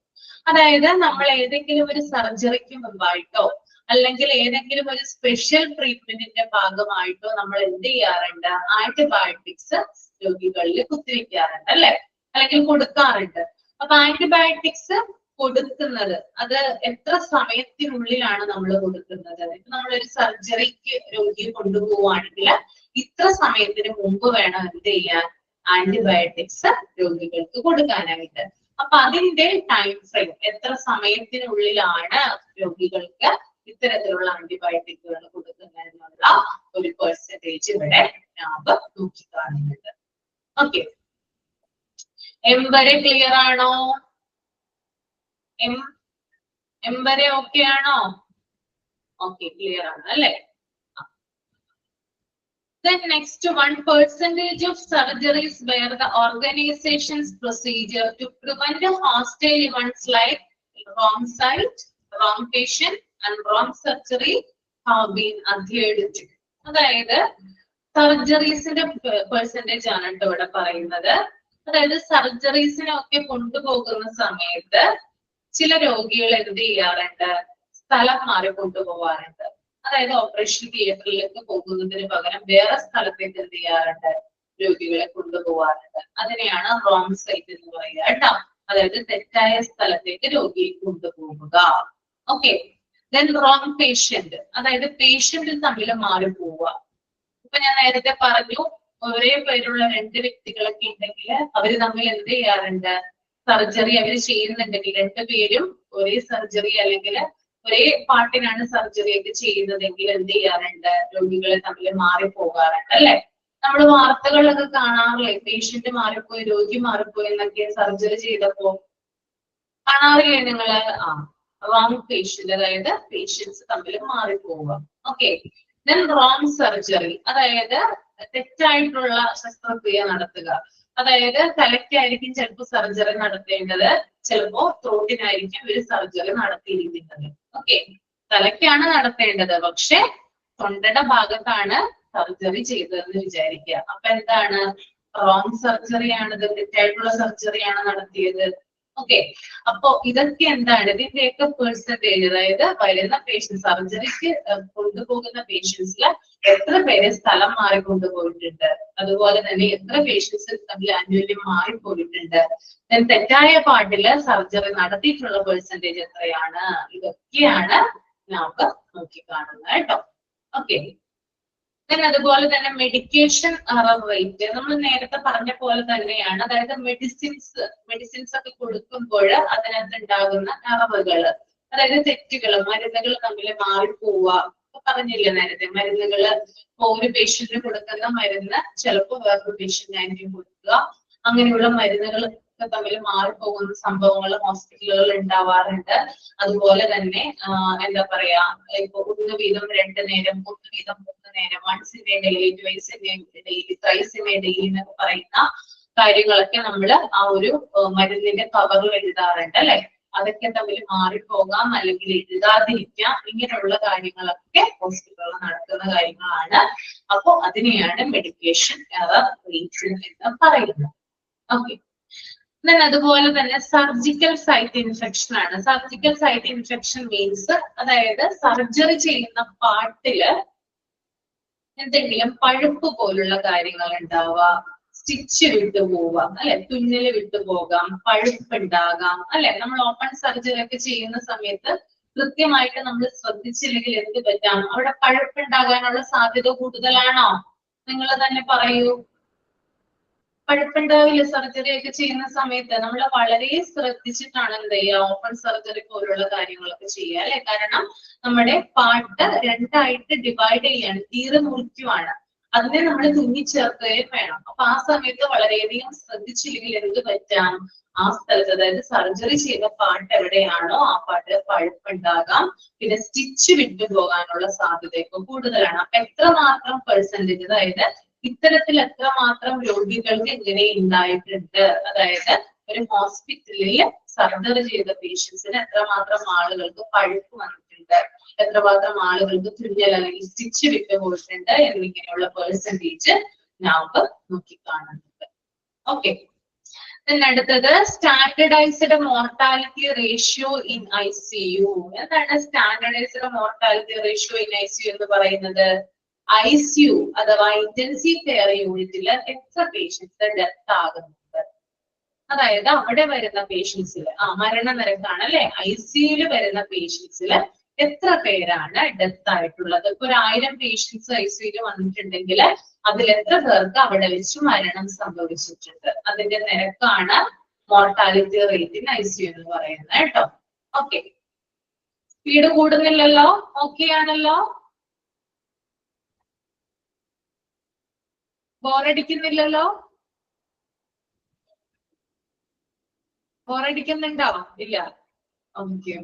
അതായത് നമ്മൾ ഏതെങ്കിലും ഒരു സർജറിക്ക് മുമ്പായിട്ടോ അല്ലെങ്കിൽ ഏതെങ്കിലും ഒരു സ്പെഷ്യൽ ട്രീറ്റ്മെന്റിന്റെ ഭാഗമായിട്ടോ നമ്മൾ എന്ത് ചെയ്യാറുണ്ട്? ആന്റിബയോട്ടിക്സ് രോഗികളിൽ കുത്തിവെക്കാറുണ്ട് അല്ലെ, അല്ലെങ്കിൽ കൊടുക്കാറുണ്ട്. അപ്പൊ ആന്റിബയോട്ടിക്സ് കൊടുക്കുന്നത് അത് എത്ര സമയത്തിനുള്ളിലാണ് നമ്മൾ കൊടുക്കുന്നത്? ഇപ്പൊ നമ്മളൊരു സർജറിക്ക് രോഗിയെ കൊണ്ടുപോവുകയാണെങ്കിൽ ഇത്ര സമയത്തിന് മുമ്പ് വേണം എന്ത് ചെയ്യാൻ? ആന്റിബയോട്ടിക്സ് രോഗികൾക്ക് കൊടുക്കാനായിട്ട്. അപ്പൊ അതിന്റെ ടൈം ഫ്രെയിം, എത്ര സമയത്തിനുള്ളിലാണ് രോഗികൾക്ക് ഇത്തരത്തിലുള്ള ആന്റിബയോട്ടിക്കുകൾ കൊടുക്കുന്നതിനുള്ള ഒരു പെർസെന്റേജ് ഇവിടെ നാബ് നോക്കി കാണുന്നുണ്ട്. ഓക്കെ, എം വരെ ക്ലിയർ ആണോ? എം വരെ ഓക്കെ ആണോ? ഓക്കെ, ക്ലിയർ ആണ് അല്ലെ? Then next one, percentage of surgeries where the organization's procedure to prevent hostile events like wrong site, wrong patient and wrong surgery have been adhered to. അതായത് സർജറീസിന്റെ percentage ആണ് കേട്ടോ ഇവിടെ പറയുന്നത്. അതായത് സർജറീസിനൊക്കെ കൊണ്ടുപോകുന്ന സമയത്ത് ചില രോഗികൾ എന്ത് ചെയ്യാറുണ്ട്? സ്ഥലം മാറി കൊണ്ടുപോകാറുണ്ട്. അതായത് ഓപ്പറേഷൻ തിയേറ്ററിലേക്ക് പോകുന്നതിന് പകരം വേറെ സ്ഥലത്തേക്ക് എന്ത് ചെയ്യാറുണ്ട്? രോഗികളെ കൊണ്ടുപോകാറുണ്ട്. അതിനെയാണ് റോങ് സൈറ്റ് എന്ന് പറയുക കേട്ടോ. അതായത് തെറ്റായ സ്ഥലത്തേക്ക് രോഗിയെ കൊണ്ടുപോകുക. ഓക്കെ, ദെൻ റോങ് പേഷ്യന്റ്, അതായത് പേഷ്യന്റ് തമ്മിൽ മാറി പോവുക. ഇപ്പൊ ഞാൻ നേരത്തെ പറഞ്ഞു, ഒരേ പേരുള്ള രണ്ട് വ്യക്തികളൊക്കെ ഉണ്ടെങ്കിൽ അവര് തമ്മിൽ എന്ത് ചെയ്യാറുണ്ട്? സർജറി അവർ ചെയ്യുന്നുണ്ടെങ്കിൽ രണ്ടുപേരും ഒരേ സർജറി അല്ലെങ്കിൽ ഒരേ പാർട്ടിനാണ് സർജറി ഒക്കെ ചെയ്യുന്നതെങ്കിൽ എന്ത് ചെയ്യാറുണ്ട്? രോഗികളെ തമ്മിൽ മാറിപ്പോകാറുണ്ട് അല്ലെ? നമ്മൾ വാർത്തകളിലൊക്കെ കാണാറില്ലേ? പേഷ്യന്റ് മാറിപ്പോയി, രോഗി മാറിപ്പോയി എന്നൊക്കെ സർജറി ചെയ്തപ്പോ കാണാറില്ലേ നിങ്ങള്? റോങ് പേഷ്യന്റ്, അതായത് പേഷ്യൻസ് തമ്മിൽ മാറിപ്പോവുക. ഓക്കെ, ദെൻ റോങ് സർജറി, അതായത് തെറ്റായിട്ടുള്ള ശസ്ത്രക്രിയ നടത്തുക. അതായത് തലയ്ക്കായിരിക്കും ചിലപ്പോൾ സർജറി നടത്തേണ്ടത്, ചിലപ്പോ ത്രോട്ടിനായിരിക്കും ഒരു സർജറി നടത്തിയിരിക്കുന്നത്. ഓക്കെ, തലയ്ക്കാണ് നടത്തേണ്ടത്, പക്ഷെ തൊണ്ടയുടെ ഭാഗത്താണ് സർജറി ചെയ്തതെന്ന് വിചാരിക്കുക. അപ്പൊ എന്താണ്? റോങ് സർജറിയാണിത്, തെറ്റായിട്ടുള്ള സർജറിയാണ് നടത്തിയത്. ഓക്കെ, അപ്പൊ ഇതൊക്കെ എന്താണ്? ഇതിന്റെയൊക്കെ പെർസെന്റേജ്, അതായത് വരുന്ന പേഷ്യൻസ്, സർജറിക്ക് കൊണ്ടുപോകുന്ന പേഷ്യൻസിൽ എത്ര പേര് സ്ഥലം മാറി കൊണ്ടുപോയിട്ടുണ്ട്, അതുപോലെ തന്നെ എത്ര പേഷ്യൻസ് തമ്മിൽ ആനുവല്യം മാറിപ്പോയിട്ടുണ്ട്, തെറ്റായ പാർട്ടില് സർജറി നടത്തിയിട്ടുള്ള പെർസെന്റേജ് എത്രയാണ്, ഇതൊക്കെയാണ് നമുക്ക് നോക്കിക്കാണുന്നത് കേട്ടോ. ഓക്കെ, അതുപോലെ തന്നെ മെഡിക്കേഷൻ റേറ്റ് നമ്മൾ നേരത്തെ പറഞ്ഞ പോലെ തന്നെയാണ്. അതായത് മെഡിസിൻസ് ഒക്കെ കൊടുക്കുമ്പോൾ അതിനകത്ത് ഉണ്ടാകുന്ന അറവുകള്, അതായത് തെറ്റുകൾ, മരുന്നുകൾ തമ്മിൽ മാറിപ്പോവുക. പറഞ്ഞില്ലേ നേരത്തെ, മരുന്നുകള് ഇപ്പൊ ഒരു പേഷ്യന്റിന് കൊടുക്കുന്ന മരുന്ന് ചിലപ്പോ വേറൊരു പേഷ്യന്റിനായിരിക്കും കൊടുക്കുക. അങ്ങനെയുള്ള മരുന്നുകൾ തമ്മിൽ മാറിപ്പോകുന്ന സംഭവങ്ങൾ ഹോസ്പിറ്റലുകളിൽ ഉണ്ടാവാറുണ്ട്. അതുപോലെ തന്നെ എന്താ പറയാ, ഇപ്പൊ 1 വീതം 2 നേരം, 1 വീതം 3 നേരം, once in a daily, twice in a daily, thrice in a daily എന്നൊക്കെ പറയുന്ന കാര്യങ്ങളൊക്കെ നമ്മൾ ആ ഒരു മരുന്നിന്റെ കവറിൽ എഴുതാറുണ്ട് അല്ലെ? അതൊക്കെ തമ്മിൽ മാറിപ്പോകാം, അല്ലെങ്കിൽ എഴുതാതിരിക്കാം. ഇങ്ങനെയുള്ള കാര്യങ്ങളൊക്കെ ഹോസ്പിറ്റലുകൾ നടക്കുന്ന കാര്യങ്ങളാണ്. അപ്പൊ അതിനെയാണ് മെഡിക്കേഷൻ എറർ റേറ്റ് എന്ന് പറയുന്നത്. ഓക്കെ, അതുപോലെ തന്നെ സർജിക്കൽ സൈറ്റ് ഇൻഫെക്ഷൻ ആണ്. സർജിക്കൽ സൈറ്റ് ഇൻഫെക്ഷൻ മീൻസ്, അതായത് സർജറി ചെയ്യുന്ന പാർട്ടില് എന്തെങ്കിലും പഴുപ്പ് പോലുള്ള കാര്യങ്ങൾ ഉണ്ടാവുക, സ്റ്റിച്ച് വിട്ടുപോവാം അല്ലെ, തുന്നല് വിട്ടുപോകാം, പഴുപ്പ് ഉണ്ടാകാം അല്ലെ. നമ്മൾ ഓപ്പൺ സർജറി ഒക്കെ ചെയ്യുന്ന സമയത്ത് കൃത്യമായിട്ട് നമ്മൾ ശ്രദ്ധിച്ചില്ലെങ്കിൽ എന്ത് പറ്റാം? അവിടെ പഴുപ്പ് ഉണ്ടാകാനുള്ള സാധ്യത കൂടുതലാണോ? നിങ്ങൾ തന്നെ പറയൂ. പഴുപ്പുണ്ടാവില്ല സർജറി ഒക്കെ ചെയ്യുന്ന സമയത്ത്? നമ്മൾ വളരെ ശ്രദ്ധിച്ചിട്ടാണ് എന്ത് ചെയ്യുക, ഓപ്പൺ സർജറി പോലുള്ള കാര്യങ്ങളൊക്കെ ചെയ്യുക അല്ലെ. കാരണം നമ്മുടെ പാർട്ട് രണ്ടായിട്ട് ഡിവൈഡ് ചെയ്യാണ്, തീരെ മുറിക്കുവാണ്. അതിനെ നമ്മൾ തുന്നിച്ചേർക്കുകയും വേണം. അപ്പൊ ആ സമയത്ത് വളരെയധികം ശ്രദ്ധിച്ചില്ലെങ്കിൽ എന്ത് പറ്റാം? ആ സ്ഥലത്ത്, അതായത് സർജറി ചെയ്ത പാർട്ട് എവിടെയാണോ ആ പാർട്ട് പഴുപ്പുണ്ടാകാം, പിന്നെ സ്റ്റിച്ച് വിട്ടുപോകാനുള്ള സാധ്യതയൊക്കെ കൂടുതലാണ്. അപ്പൊ എത്രമാത്രം പെർസെന്റേജ്, അതായത് ഇത്തരത്തിൽ എത്രമാത്രം രോഗികൾക്ക് ഇങ്ങനെ ഉണ്ടായിട്ടുണ്ട്, അതായത് ഒരു ഹോസ്പിറ്റലിൽ സർജറി ചെയ്ത പേഷ്യൻസിന് എത്രമാത്രം ആളുകൾക്ക് പഴുപ്പ് വന്നിട്ടുണ്ട്, എത്രമാത്രം ആളുകൾക്ക് തുന്നൽ അല്ലെങ്കിൽ സ്റ്റിച്ച് വിട്ട് പോയിട്ടുണ്ട് എന്നിങ്ങനെയുള്ള പെർസെന്റേജ് നാം നോക്കിക്കാണുന്നുണ്ട്. ഓക്കെ, അടുത്തത് standardised mortality ratio in ICU. എന്താണ് standardised mortality ratio in ICU എന്ന് പറയുന്നത്? ICU അഥവാ ഇന്റൻസീവ് കെയർ യൂണിറ്റിൽ എത്ര പേഷ്യൻസ് ഡെത്ത് ആകുന്നുണ്ട്, അതായത് അവിടെ വരുന്ന പേഷ്യൻസിൽ മരണനിരക്കാണ് അല്ലെ, ICUയിൽ വരുന്ന പേഷ്യൻസിൽ എത്ര പേരാണ് ഡെത്ത് ആയിട്ടുള്ളത്? ഇപ്പൊ 1000 പേഷ്യൻസ് ICUയിൽ വന്നിട്ടുണ്ടെങ്കിൽ അതിൽ എത്ര പേർക്ക് അവിടെ വെച്ച് മരണം സംഭവിച്ചിട്ടുണ്ട്? അതിന്റെ നിരക്കാണ് മോർട്ടാലിറ്റി റേറ്റ് ഇൻ ICU എന്ന് പറയുന്നത് കേട്ടോ. Okay, speed കൂടുന്നില്ലല്ലോ? ഓക്കെ ആണല്ലോ? ബോറടിക്കുന്നില്ലല്ലോ? ബോറടിക്കുന്നുണ്ടോ? ഇല്ല. Okay,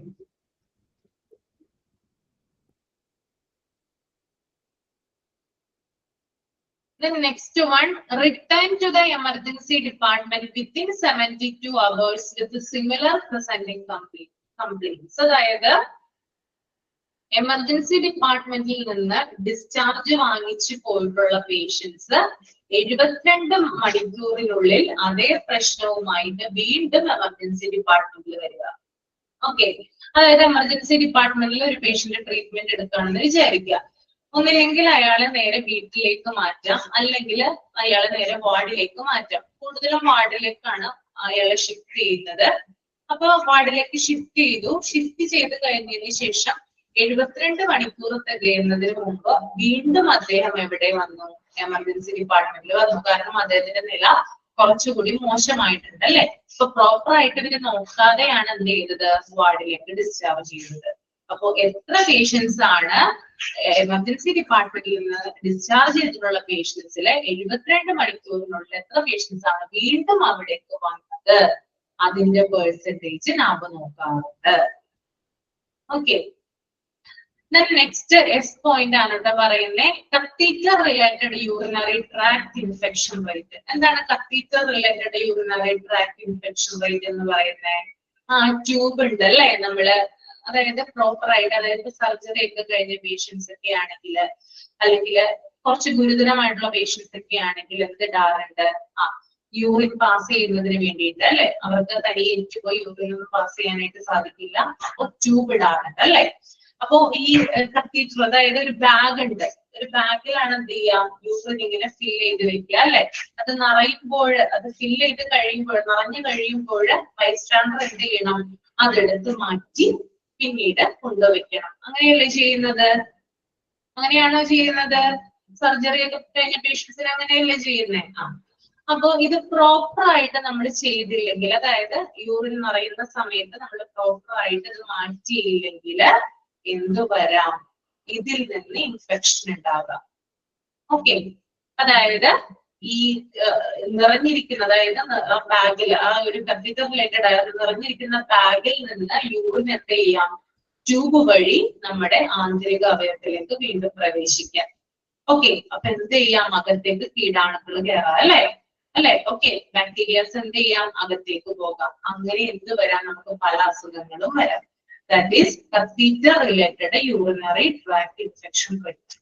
the next one, return to the emergency department within 72 hours with similar presenting complaints. അതായത് എമർജൻസി ഡിപ്പാർട്ട്മെന്റിൽ നിന്ന് ഡിസ്ചാർജ് വാങ്ങിച്ചു പോയിട്ടുള്ള പേഷ്യൻസ് 72 മണിക്കൂറിനുള്ളിൽ അതേ പ്രശ്നവുമായിട്ട് വീണ്ടും എമർജൻസി ഡിപ്പാർട്ട്മെന്റിൽ വരിക. ഓക്കെ, അതായത് എമർജൻസി ഡിപ്പാർട്ട്മെന്റിൽ ഒരു പേഷ്യന്റ് ട്രീറ്റ്മെന്റ് എടുക്കുകയാണെന്ന് വിചാരിക്കുക. ഒന്നില്ലെങ്കിൽ അയാളെ നേരെ വീട്ടിലേക്ക് മാറ്റാം, അല്ലെങ്കിൽ അയാളെ നേരെ വാർഡിലേക്ക് മാറ്റാം. കൂടുതലും വാർഡിലേക്കാണ് അയാളെ ഷിഫ്റ്റ് ചെയ്യുന്നത്. അപ്പൊ വാർഡിലേക്ക് ഷിഫ്റ്റ് ചെയ്ത് കഴിഞ്ഞതിന് ശേഷം 72 മണിക്കൂർ തികയുന്നതിന് മുമ്പ് വീണ്ടും അദ്ദേഹം എവിടെ വന്നു? എമർജൻസി ഡിപ്പാർട്ട്മെന്റിൽ വന്നു. കാരണം അദ്ദേഹത്തിന്റെ നില കുറച്ചുകൂടി മോശമായിട്ടുണ്ട് അല്ലെ. ഇപ്പൊ പ്രോപ്പർ ആയിട്ട് ഇവര് നോക്കാതെയാണ് എന്ത് ചെയ്തത്? വാർഡിലേക്ക് ഡിസ്ചാർജ് ചെയ്തത്. അപ്പൊ എത്ര പേഷ്യൻസ് ആണ് എമർജൻസി ഡിപ്പാർട്ട്മെന്റിൽ നിന്ന് ഡിസ്ചാർജ് ചെയ്തിട്ടുള്ള പേഷ്യൻസിലെ 72 മണിക്കൂറിനുള്ളിൽ എത്ര പേഷ്യൻസ് ആണ് വീണ്ടും അവിടേക്ക് വന്നത്? അതിന്റെ പെർസെന്റേജ് നാം നോക്കാറുണ്ട്. ഓക്കെ, നെക്സ്റ്റ് എസ് പോയിന്റ് ആണ് കേട്ടോ പറയുന്നത്, catheter related urinary tract infection rate. എന്താണ് catheter related urinary tract infection rate എന്ന് പറയുന്നത്? ട്യൂബ് ഉണ്ട് അല്ലെ നമ്മള്, അതായത് പ്രോപ്പർ ആയിട്ട്, അതായത് സർജറി ഒക്കെ കഴിഞ്ഞ പേഷ്യൻസ് ഒക്കെ ആണെങ്കിൽ, അല്ലെങ്കിൽ കുറച്ച് ഗുരുതരമായിട്ടുള്ള പേഷ്യൻസ് ഒക്കെ ആണെങ്കിൽ എന്ത് ഇടാറുണ്ട്? യൂറിൻ പാസ് ചെയ്യുന്നതിന് വേണ്ടിയിട്ട് അല്ലെ, അവർക്ക് തനിയെ എനിക്ക് പോയി യൂറിൻ ഒന്നും പാസ് ചെയ്യാനായിട്ട് സാധിക്കില്ല, അപ്പൊ ട്യൂബ് ഇടാറുണ്ട് അല്ലെ. അപ്പോ ഈ കത്തീറ്റർ, അതായത് ഒരു ബാഗ് ഉണ്ട്, ഒരു ബാഗിലാണ് എന്ത് ചെയ്യാം? യൂറിൻ ഇങ്ങനെ ഫിൽ ചെയ്ത് വെക്കുക അല്ലെ. അത് നിറയുമ്പോൾ, അത് ഫിൽ ചെയ്ത് കഴിയുമ്പോൾ, നിറഞ്ഞു കഴിയുമ്പോൾ ബൈസ്റ്റാൻഡർ എന്ത് ചെയ്യണം? അതെടുത്ത് മാറ്റി പിന്നീട് കൊണ്ടുവയ്ക്കണം. അങ്ങനെയല്ലേ ചെയ്യുന്നത്? അങ്ങനെയാണോ ചെയ്യുന്നത്? സർജറി ഒക്കെ കഴിഞ്ഞ പേഷ്യൻസിന് അങ്ങനെയല്ലേ ചെയ്യുന്നത്? അപ്പോ ഇത് പ്രോപ്പർ ആയിട്ട് നമ്മൾ ചെയ്തില്ലെങ്കിൽ, അതായത് യൂറിൻ നിറയുന്ന സമയത്ത് നമ്മൾ പ്രോപ്പർ ആയിട്ട് ഇത് മാറ്റിയില്ലെങ്കിൽ എന്തു വരാം? ഇതിൽ നിന്ന് ഇൻഫെക്ഷൻ ഉണ്ടാകാം. ഓക്കെ, അതായത് ഈ നിറഞ്ഞിരിക്കുന്ന, അതായത് ബാഗിൽ ഒരു കത്തീറ്റർ റിലേറ്റഡ് ആയത് നിറഞ്ഞിരിക്കുന്ന ബാഗിൽ നിന്ന് യൂറിൻ എന്ത് ചെയ്യാം? ട്യൂബ് വഴി നമ്മുടെ ആന്തരിക അവയവത്തിലേക്ക് വീണ്ടും പ്രവേശിക്കാം. ഓക്കെ, അപ്പൊ എന്ത് ചെയ്യാം? അകത്തേക്ക് കീടാണുക്കൾ കയറാം അല്ലെ. ഓക്കെ, ബാക്ടീരിയസ് എന്ത് ചെയ്യാം? അകത്തേക്ക് പോകാം. അങ്ങനെ എന്ത് വരാം? നമുക്ക് പല അസുഖങ്ങളും വരാം. That is catheter related urinary tract infection rate.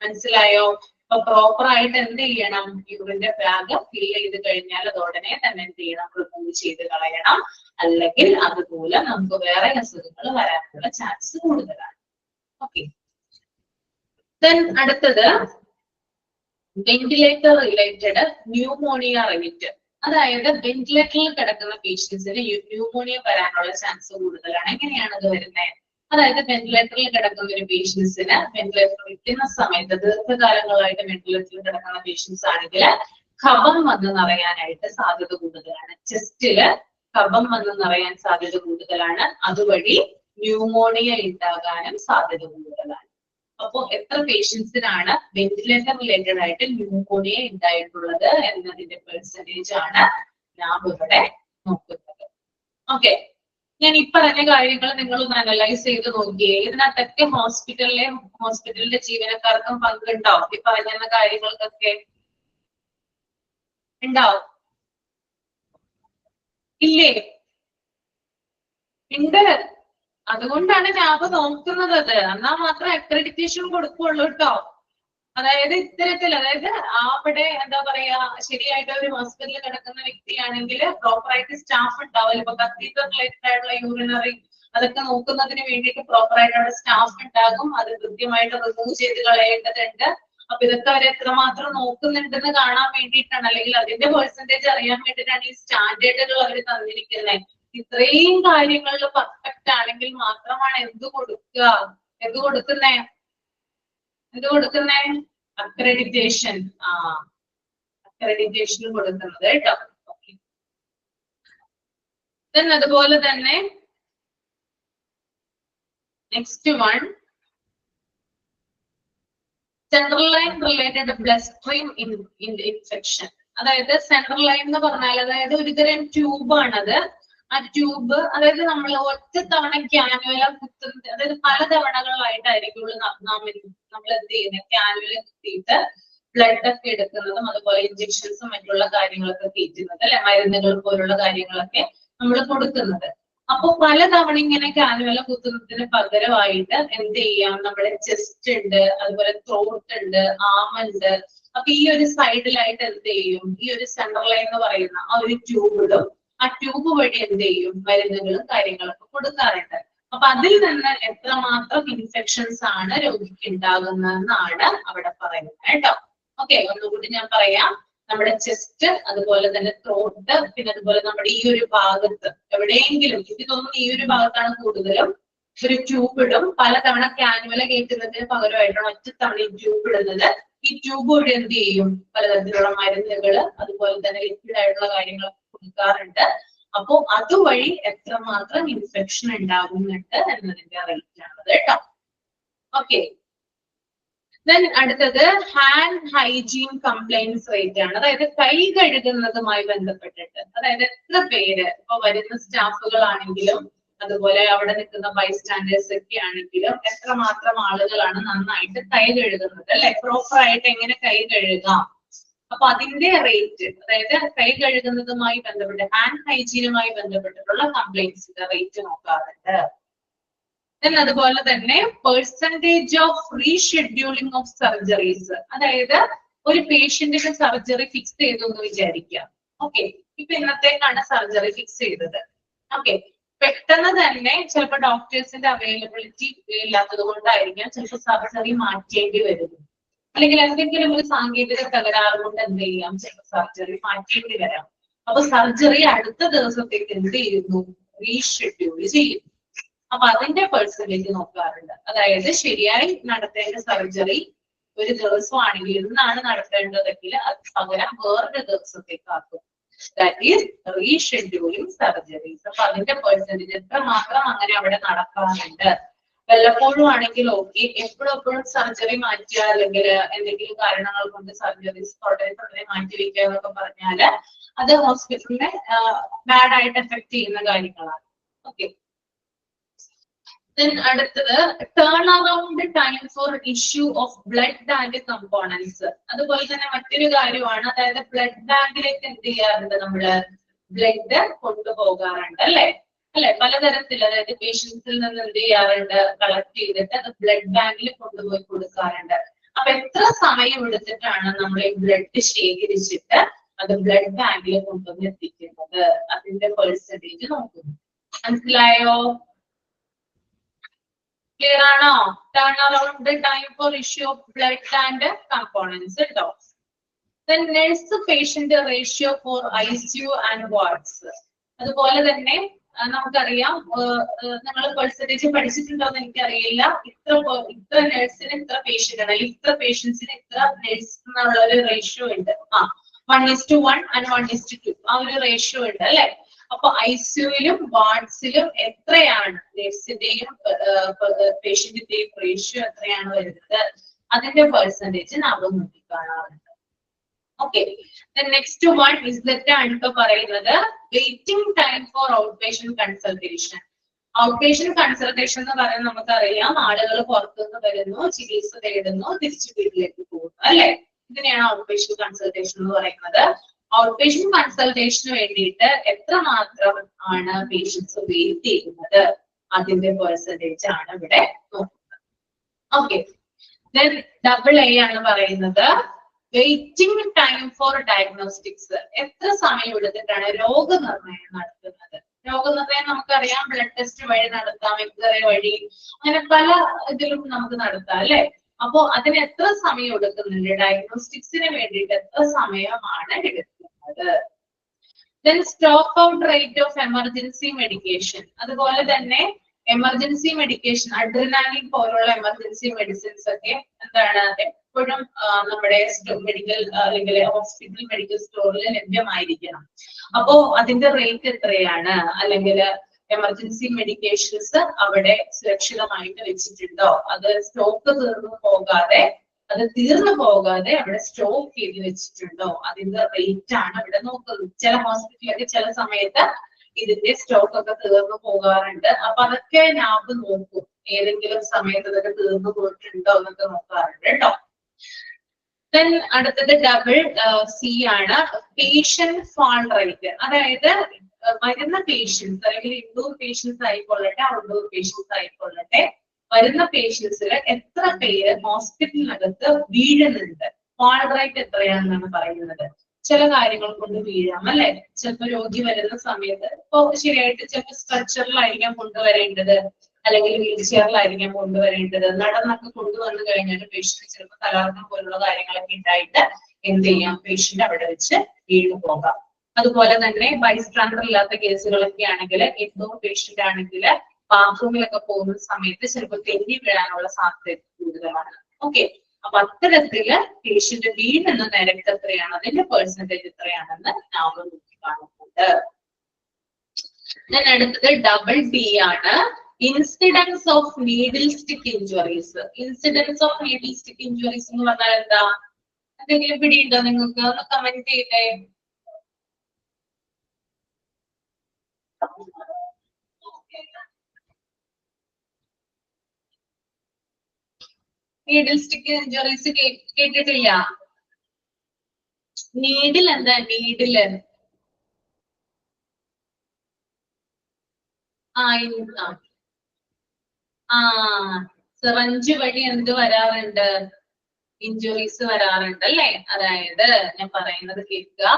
മനസ്സിലായോ? അപ്പൊ പ്രോപ്പർ ആയിട്ട് എന്ത് ചെയ്യണം? യൂറിന്റെ ബാഗ് ഫിൽ ചെയ്ത് കഴിഞ്ഞാൽ അത് ഉടനെ തന്നെ എന്ത് ചെയ്യണം? റിമൂവ് ചെയ്ത് കളയണം. അല്ലെങ്കിൽ അതുപോലെ നമുക്ക് വേറെ അസുഖങ്ങൾ വരാനുള്ള ചാൻസ് കൂടുതലാണ്. ഓക്കെ, അടുത്തത് വെന്റിലേറ്റർ റിലേറ്റഡ് ന്യൂമോണിയ റേറ്റ്. അതായത് വെന്റിലേറ്ററിൽ കിടക്കുന്ന പേഷ്യൻസിന് ന്യൂമോണിയ വരാനുള്ള ചാൻസ് കൂടുതലാണ്. എങ്ങനെയാണ് അത് വരുന്നത്? അതായത് വെന്റിലേറ്ററിൽ കിടക്കുന്ന ഒരു പേഷ്യൻസിന്, വെന്റിലേറ്റർ ഇരിക്കുന്ന സമയത്ത് ദീർഘകാലങ്ങളായിട്ട് വെന്റിലേറ്ററിൽ കിടക്കുന്ന പേഷ്യൻസ് ആണെങ്കിൽ കഫം വന്ന് നിറയാനായിട്ട് സാധ്യത കൂടുതലാണ്. ചെസ്റ്റില് കഫം വന്ന് നിറയാൻ സാധ്യത കൂടുതലാണ്. അതുവഴി ന്യൂമോണിയ ഉണ്ടാകാനും സാധ്യത കൂടുതലാണ്. അപ്പോ എത്ര പേഷ്യൻസിനാണ് വെന്റിലേറ്റർ റിലേറ്റഡ് ആയിട്ട് ന്യൂമോണിയ ഉണ്ടായിട്ടുള്ളത് എന്നതിന്റെ പെർസെന്റേജ് ആണ് നാം ഇവിടെ നോക്കുന്നത്. ഓക്കെ, ഞാൻ ഈ പറഞ്ഞ കാര്യങ്ങൾ നിങ്ങളൊന്ന് അനലൈസ് ചെയ്ത് നോക്കിയേ. ഇതിനകത്തൊക്കെ ഹോസ്പിറ്റലിന്റെ ജീവനക്കാർക്കും പങ്കുണ്ടാവും. ഈ പറഞ്ഞ കാര്യങ്ങൾക്കൊക്കെ ഉണ്ടാവും. ഇല്ലേ? ഉണ്ട്. അതുകൊണ്ടാണ് ലാബ് നോക്കുന്നത്. അത് എന്നാ മാത്രം അക്രഡിറ്റേഷൻ കൊടുക്കുള്ളൂ കേട്ടോ. അതായത് ഇത്തരത്തിൽ, അതായത് അവിടെ എന്താ പറയാ, ശരിയായിട്ട് ഒരു ഹോസ്പിറ്റലിൽ കിടക്കുന്ന വ്യക്തിയാണെങ്കിൽ പ്രോപ്പറായിട്ട് സ്റ്റാഫ് ഉണ്ടാവില്ല. ഇപ്പൊ കത്തീറ്റർ റിലേറ്റഡ് ആയിട്ടുള്ള യൂറിനറി അതൊക്കെ നോക്കുന്നതിന് വേണ്ടിയിട്ട് പ്രോപ്പറായിട്ട് അവിടെ സ്റ്റാഫ് ഉണ്ടാകും. അത് കൃത്യമായിട്ട് റിമൂവ് ചെയ്ത് കളയേണ്ടതുണ്ട്. അപ്പൊ ഇതൊക്കെ അവർ എത്രമാത്രം നോക്കുന്നുണ്ടെന്ന് കാണാൻ വേണ്ടിയിട്ടാണ്, അല്ലെങ്കിൽ അതിന്റെ പെർസെന്റേജ് അറിയാൻ വേണ്ടിയിട്ടാണ് ഈ സ്റ്റാൻഡേർഡുകൾ അവർ തന്നിരിക്കുന്നത്. ഇത്രയും കാര്യങ്ങളിൽ പെർഫെക്റ്റ് ആണെങ്കിൽ മാത്രമാണ് എന്ത് കൊടുക്കുക, എന്ത് കൊടുക്കുന്നേ, എന്ത് കൊടുക്കുന്നേ, അക്രഡിറ്റേഷൻ. അക്രഡിറ്റേഷൻ കൊടുക്കുന്നത് കേട്ടോ. അതുപോലെ തന്നെ next one, central line related blood stream infection. അതായത് സെൻട്രൽ ലൈൻ എന്ന് പറഞ്ഞാൽ അതായത് ഒരുതരം ട്യൂബാണത്. ആ ട്യൂബ് അതായത് നമ്മൾ ഒറ്റ തവണ ക്യാനുവല കുത്തുന്നത്, അതായത് പല തവണകളായിട്ടായിരിക്കും നമ്മൾ എന്ത് ചെയ്യുന്നത്, ക്യാനുവല കുത്തിയിട്ട് ബ്ലഡ് ഒക്കെ എടുക്കുന്നതും അതുപോലെ ഇഞ്ചക്ഷൻസും മറ്റുള്ള കാര്യങ്ങളൊക്കെ കയറ്റുന്നത് അല്ലെ, മരുന്നുകൾ പോലുള്ള കാര്യങ്ങളൊക്കെ നമ്മൾ കൊടുക്കുന്നത്. അപ്പൊ പലതവണ ഇങ്ങനെ കാനുവല കുത്തുന്നതിന് പകരമായിട്ട് എന്ത് ചെയ്യാം, നമ്മുടെ ചെസ്റ്റ് ഉണ്ട്, അതുപോലെ ത്രോട്ട് ഉണ്ട്, ആമുണ്ട്. അപ്പൊ ഈ ഒരു സൈഡിലായിട്ട് എന്ത് ചെയ്യും, ഈ ഒരു സെൻട്രൽ ലൈൻ എന്ന് പറയുന്ന ആ ഒരു ട്യൂബ് ഇടും. ആ ട്യൂബ് വഴി എന്ത് ചെയ്യും, മരുന്നുകളും കാര്യങ്ങളൊക്കെ കൊടുക്കാറുണ്ട്. അപ്പൊ അതിൽ നിന്ന് എത്രമാത്രം ഇൻഫെക്ഷൻസ് ആണ് രോഗിക്ക് ഉണ്ടാകുന്നതെന്നാണ് അവിടെ പറയുന്നത് കേട്ടോ. ഓക്കെ, ഒന്നുകൂടി ഞാൻ പറയാം. നമ്മുടെ ചെസ്റ്റ്, അതുപോലെ തന്നെ ത്രോട്ട്, പിന്നെ അതുപോലെ നമ്മുടെ ഈ ഒരു ഭാഗത്ത് എവിടെയെങ്കിലും, എനിക്ക് തോന്നുന്നു ഈ ഒരു ഭാഗത്താണ് കൂടുതലും, ഒരു ട്യൂബ് ഇടും. പലതവണ കാനുവല കയറ്റുന്നതിന് പകരമായിട്ടാണ് ഒറ്റ തവണ ഈ ട്യൂബ് ഇടുന്നത്. ഈ ട്യൂബ് വഴി എന്ത് ചെയ്യും, പലതരത്തിലുള്ള മരുന്നുകള് അതുപോലെ തന്നെ ലിക്വിഡ് ആയിട്ടുള്ള കാര്യങ്ങളൊക്കെ കൊടുക്കാറുണ്ട്. അപ്പൊ അതുവഴി എത്രമാത്രം ഇൻഫെക്ഷൻ ഉണ്ടാകുന്നുണ്ട് എന്നതിന്റെ റേറ്റ് ആണത് കേട്ടോ. ഓക്കെ, അടുത്തത് ഹാൻഡ് ഹൈജീൻ കംപ്ലൈൻസ് റേറ്റ് ആണ്. അതായത് കൈ കഴുകുന്നതുമായി ബന്ധപ്പെട്ടിട്ട്, അതായത് എത്ര പേര് ഇപ്പൊ വരുന്ന സ്റ്റാഫുകളാണെങ്കിലും അതുപോലെ അവിടെ നിൽക്കുന്ന ബൈസ്റ്റാൻഡേഴ്സ് ഒക്കെ ആണെങ്കിലും എത്രമാത്രം ആളുകളാണ് നന്നായിട്ട് കൈ കഴുകുന്നത് അല്ലെ, പ്രോപ്പർ ആയിട്ട് എങ്ങനെ കൈ കഴുകാം. അപ്പൊ അതിന്റെ റേറ്റ്, അതായത് കൈ കഴുകുന്നതുമായി ബന്ധപ്പെട്ട് ഹാൻഡ് ഹൈജീനുമായി ബന്ധപ്പെട്ടിട്ടുള്ള കംപ്ലൈൻസിന്റെ റേറ്റ് നോക്കാറുണ്ട്. അതുപോലെ തന്നെ percentage of rescheduling of surgeries. അതായത് ഒരു പേഷ്യന്റിന് സർജറി ഫിക്സ് ചെയ്തു എന്ന് വിചാരിക്കാം. ഓക്കെ, ഇപ്പൊ ഇന്നത്തേക്കാണ് സർജറി ഫിക്സ് ചെയ്തത്. ഓക്കെ, പെട്ടെന്ന് തന്നെ ചിലപ്പോൾ ഡോക്ടേഴ്സിന്റെ അവൈലബിലിറ്റി ഇല്ലാത്തത് കൊണ്ടായിരിക്കാം ചിലപ്പോൾ സർജറി മാറ്റേണ്ടി വരുന്നു, അല്ലെങ്കിൽ എന്തെങ്കിലും ഒരു സാങ്കേതിക തകരാറ് കൊണ്ട് എന്ത് ചെയ്യാം, ചിലപ്പോൾ സർജറി മാറ്റേണ്ടി വരാം. അപ്പൊ സർജറി അടുത്ത ദിവസത്തേക്ക് എന്ത് ചെയ്യുന്നു, റീഷെഡ്യൂൾ ചെയ്യുന്നു. അപ്പൊ അതിന്റെ പെർസെന്റേജ് നോക്കാറുണ്ട്. അതായത് ശരിയായി നടത്തേണ്ട സർജറി ഒരു ദിവസമാണെങ്കിൽ ഇന്നാണ് നടത്തേണ്ടതെങ്കിൽ അത് പകരം വേറൊരു ദിവസത്തേക്ക് ആക്കും. That is rescheduling surgeries. അപ്പൊ അതിന്റെ പെർസെന്റേജ് എത്രമാത്രം അങ്ങനെ അവിടെ നടക്കാറുണ്ട്. വല്ലപ്പോഴും ആണെങ്കിൽ ഓക്കെ, എപ്പോഴും സർജറി മാറ്റുക അല്ലെങ്കിൽ എന്തെങ്കിലും കാരണങ്ങൾ കൊണ്ട് സർജറീസ് തുടരെ മാറ്റിവെക്കുക എന്നൊക്കെ പറഞ്ഞാല് അത് ഹോസ്പിറ്റലിനെ ബാഡ് ആയിട്ട് എഫക്ട് ചെയ്യുന്ന കാര്യങ്ങളാണ്. ഓക്കെ, അടുത്തത് turn around time for issue of blood and components. അതുപോലെ തന്നെ മറ്റൊരു കാര്യമാണ്, അതായത് ബ്ലഡ് ബാങ്കിലേക്ക് എന്ത് ചെയ്യാറുണ്ട്, നമ്മള് ബ്ലഡ് കൊണ്ടുപോകാറുണ്ട് അല്ലെ, പലതരത്തിൽ, അതായത് പേഷ്യൻസിൽ നിന്ന് എന്ത് ചെയ്യാറുണ്ട്, കളക്ട് ചെയ്തിട്ട് അത് ബ്ലഡ് ബാങ്കിൽ കൊണ്ടുപോയി കൊടുക്കാറുണ്ട്. അപ്പൊ എത്ര സമയം എടുത്തിട്ടാണ് നമ്മൾ ഈ ബ്ലഡ് ശേഖരിച്ചിട്ട് അത് ബ്ലഡ് ബാങ്കിൽ കൊണ്ടുവന്ന് എത്തിക്കുന്നത്, അതിന്റെ പെർസെന്റേജ് നോക്കുന്നു. മനസ്സിലായോ? ക്ലിയർ ആണോ? Turn around time for issue of blood and components കേട്ടോ. Nurse patient ratio for ICU and wards. അതുപോലെ തന്നെ നമുക്കറിയാം, നിങ്ങൾ പെർസെന്റേജ് പഠിച്ചിട്ടുണ്ടോന്ന് എനിക്കറിയില്ല. ഇത്ര നഴ്സിന് ഇത്ര പേഷ്യന്റ് ആണ്, അല്ലെങ്കിൽ ഇത്ര പേഷ്യൻസിന് ഇത്ര നഴ്സ് എന്നുള്ള ഒരു റേഷ്യോ ഉണ്ട്. 1:1 and 1:2 ആ ഒരു റേഷ്യോ ഉണ്ട് അല്ലെ. അപ്പൊ ICUയിലും വാർഡ്സിലും എത്രയാണ് നഴ്സിന്റെയും പേഷ്യന്റിന്റെയും റേഷ്യോ എത്രയാണ് വരുന്നത്, അതിന്റെ പെർസെന്റേജ് നമ്മൾ നോക്കിക്കാണാറുണ്ട്. Okay, next one is that ആണ് ഇപ്പൊ പറയുന്നത് waiting time for out patient consultation. Out patient consultation എന്ന് പറയുന്നത് നമുക്കറിയാം, ആളുകൾ പുറത്തുനിന്ന് വരുന്നു, ചികിത്സ തേടുന്നു, തിരിച്ചു വീട്ടിലേക്ക് പോകുന്നു അല്ലെ. ഇതിനെയാണ് ഔട്ട് പേഷ്യന്റ് കൺസൾട്ടേഷൻ എന്ന് പറയുന്നത്. ഔട്ട് പേഷ്യന്റ് കൺസൾട്ടേഷന് വേണ്ടിയിട്ട് എത്രമാത്രം ആണ് പേഷ്യൻസ് വെയിറ്റ് ചെയ്യുന്നത് അതിന്റെ പെർസെന്റേജ് ആണ് ഇവിടെ നോക്കുന്നത്. ഓക്കെ, ദെൻ ഡബിൾ എ ആണ് പറയുന്നത് വെയിറ്റിംഗ് ടൈം ഫോർ ഡയഗ്നോസ്റ്റിക്സ്. എത്ര സമയം എടുത്തിട്ടാണ് രോഗനിർണയം നടത്തുന്നത്? രോഗനിർണയം നമുക്കറിയാം, ബ്ലഡ് ടെസ്റ്റ് വഴി നടത്താം, എക്സ്റേ വഴി, അങ്ങനെ പല ഇതിലും നമുക്ക് നടത്താം അല്ലെ. അപ്പോ അതിന് എത്ര സമയം എടുക്കുന്നുണ്ട്? ഡയഗ്നോസ്റ്റിക്സിന് വേണ്ടിയിട്ട് എത്ര സമയമാണ് എടുക്കുന്നത്? Then stop out rate of emergency medication. അതുപോലെ തന്നെ എമർജൻസി മെഡിക്കേഷൻ, അഡ്രിനാലിൻ പോലുള്ള എമർജൻസി മെഡിസിൻസ് ഒക്കെ എന്താണ് എപ്പോഴും നമ്മുടെ മെഡിക്കൽ അല്ലെങ്കിൽ ഹോസ്പിറ്റൽ മെഡിക്കൽ സ്റ്റോറിൽ ലഭ്യമായിരിക്കണം. അപ്പോ അതിന്റെ റേറ്റ് എത്രയാണ്? അല്ലെങ്കിൽ എമർജൻസി മെഡിക്കേഷൻസ് അവിടെ സുരക്ഷിതമായിട്ട് വെച്ചിട്ടുണ്ടോ? അത് സ്റ്റോക്ക് തീർന്നു പോകാതെ അവിടെ സ്റ്റോക്ക് ചെയ്ത് വെച്ചിട്ടുണ്ടോ? അതിന്റെ റേറ്റ് ആണ് ഇവിടെ നോക്കുന്നത്. ചില ഹോസ്പിറ്റലൊക്കെ ചില സമയത്ത് ഇതിന്റെ സ്റ്റോക്ക് ഒക്കെ തീർന്നു പോകാറുണ്ട്. അപ്പൊ അതൊക്കെ നാബ് നോക്കും, ഏതെങ്കിലും സമയത്ത് ഇതൊക്കെ തീർന്നു പോയിട്ടുണ്ടോ എന്നൊക്കെ നോക്കാറുണ്ട് കേട്ടോ. ദെൻ അടുത്തത് ഡബിൾ സി ആണ് പേഷ്യന്റ് ഫാൾ റേറ്റ്. അതായത് വരുന്ന പേഷ്യൻസ് അല്ലെങ്കിൽ ഇൻഡോർ പേഷ്യൻസ് ആയിക്കൊള്ളട്ടെ ഔട്ട്ഡോർ പേഷ്യൻസ് ആയിക്കൊള്ളട്ടെ, വരുന്ന പേഷ്യൻസിൽ എത്ര പേര് ഹോസ്പിറ്റലിനകത്ത് വീഴുന്നുണ്ട്, ഫാൾ റേറ്റ് എത്രയാണെന്നാണ് പറയുന്നത്. ചില കാര്യങ്ങൾ കൊണ്ട് വീഴാം അല്ലെ. ചിലപ്പോൾ രോഗി വരുന്ന സമയത്ത് ഇപ്പൊ ശരിയായിട്ട് ചിലപ്പോൾ സ്ട്രെച്ചറിലായിരിക്കാം കൊണ്ടുവരേണ്ടത്, അല്ലെങ്കിൽ വീൽ ചെയറിലായിരിക്കാം കൊണ്ടുവരേണ്ടത്. നടന്നൊക്കെ കൊണ്ടുവന്നു കഴിഞ്ഞാൽ പേഷ്യന്റ് ചിലപ്പോൾ തലകറക്കം പോലുള്ള കാര്യങ്ങളൊക്കെ ഉണ്ടായിട്ട് എന്ത് ചെയ്യാം, പേഷ്യന്റ് അവിടെ വെച്ച് വീണു പോകാം. അതുപോലെ തന്നെ ബൈസ്റ്റാൻഡർ ഇല്ലാത്ത കേസുകളൊക്കെ ആണെങ്കിൽ, എന്തോ പേഷ്യന്റ് ആണെങ്കിൽ ബാത്റൂമിലൊക്കെ പോകുന്ന സമയത്ത് ചിലപ്പോൾ തെന്നി വീഴാനുള്ള സാധ്യത കൂടുതലാണ്. ഓക്കെ, അപ്പൊ അത്തരത്തില് പേഷ്യന്റ് വീഴുന്ന നിരക്ക് എത്രയാണ്, അതിന്റെ പെർസെന്റേജ് എത്രയാണെന്ന് നാം നോക്കി കാണുന്നുണ്ട്. അടുത്തത് ഡബിൾ ഡി ആണ് incidents of needle stick injuries. Incidents of needle stick injuries എന്ന് പറഞ്ഞാൽ എന്താ? എന്തെങ്കിലും പിടിയുണ്ടോ നിങ്ങൾക്ക്? ഒന്ന് കമന്റ് ചെയ്തേ. നീഡിൽ സ്റ്റിക്ക് ഇഞ്ചുറീസ് കേട്ടിട്ടില്ല? നീഡിൽ എന്താ? നീഡില് സിറഞ്ച് വഴി എന്ത് വരാറുണ്ട്? ഇഞ്ചുറീസ് വരാറുണ്ട് അല്ലെ. അതായത് ഞാൻ പറയുന്നത് കേൾക്കുക,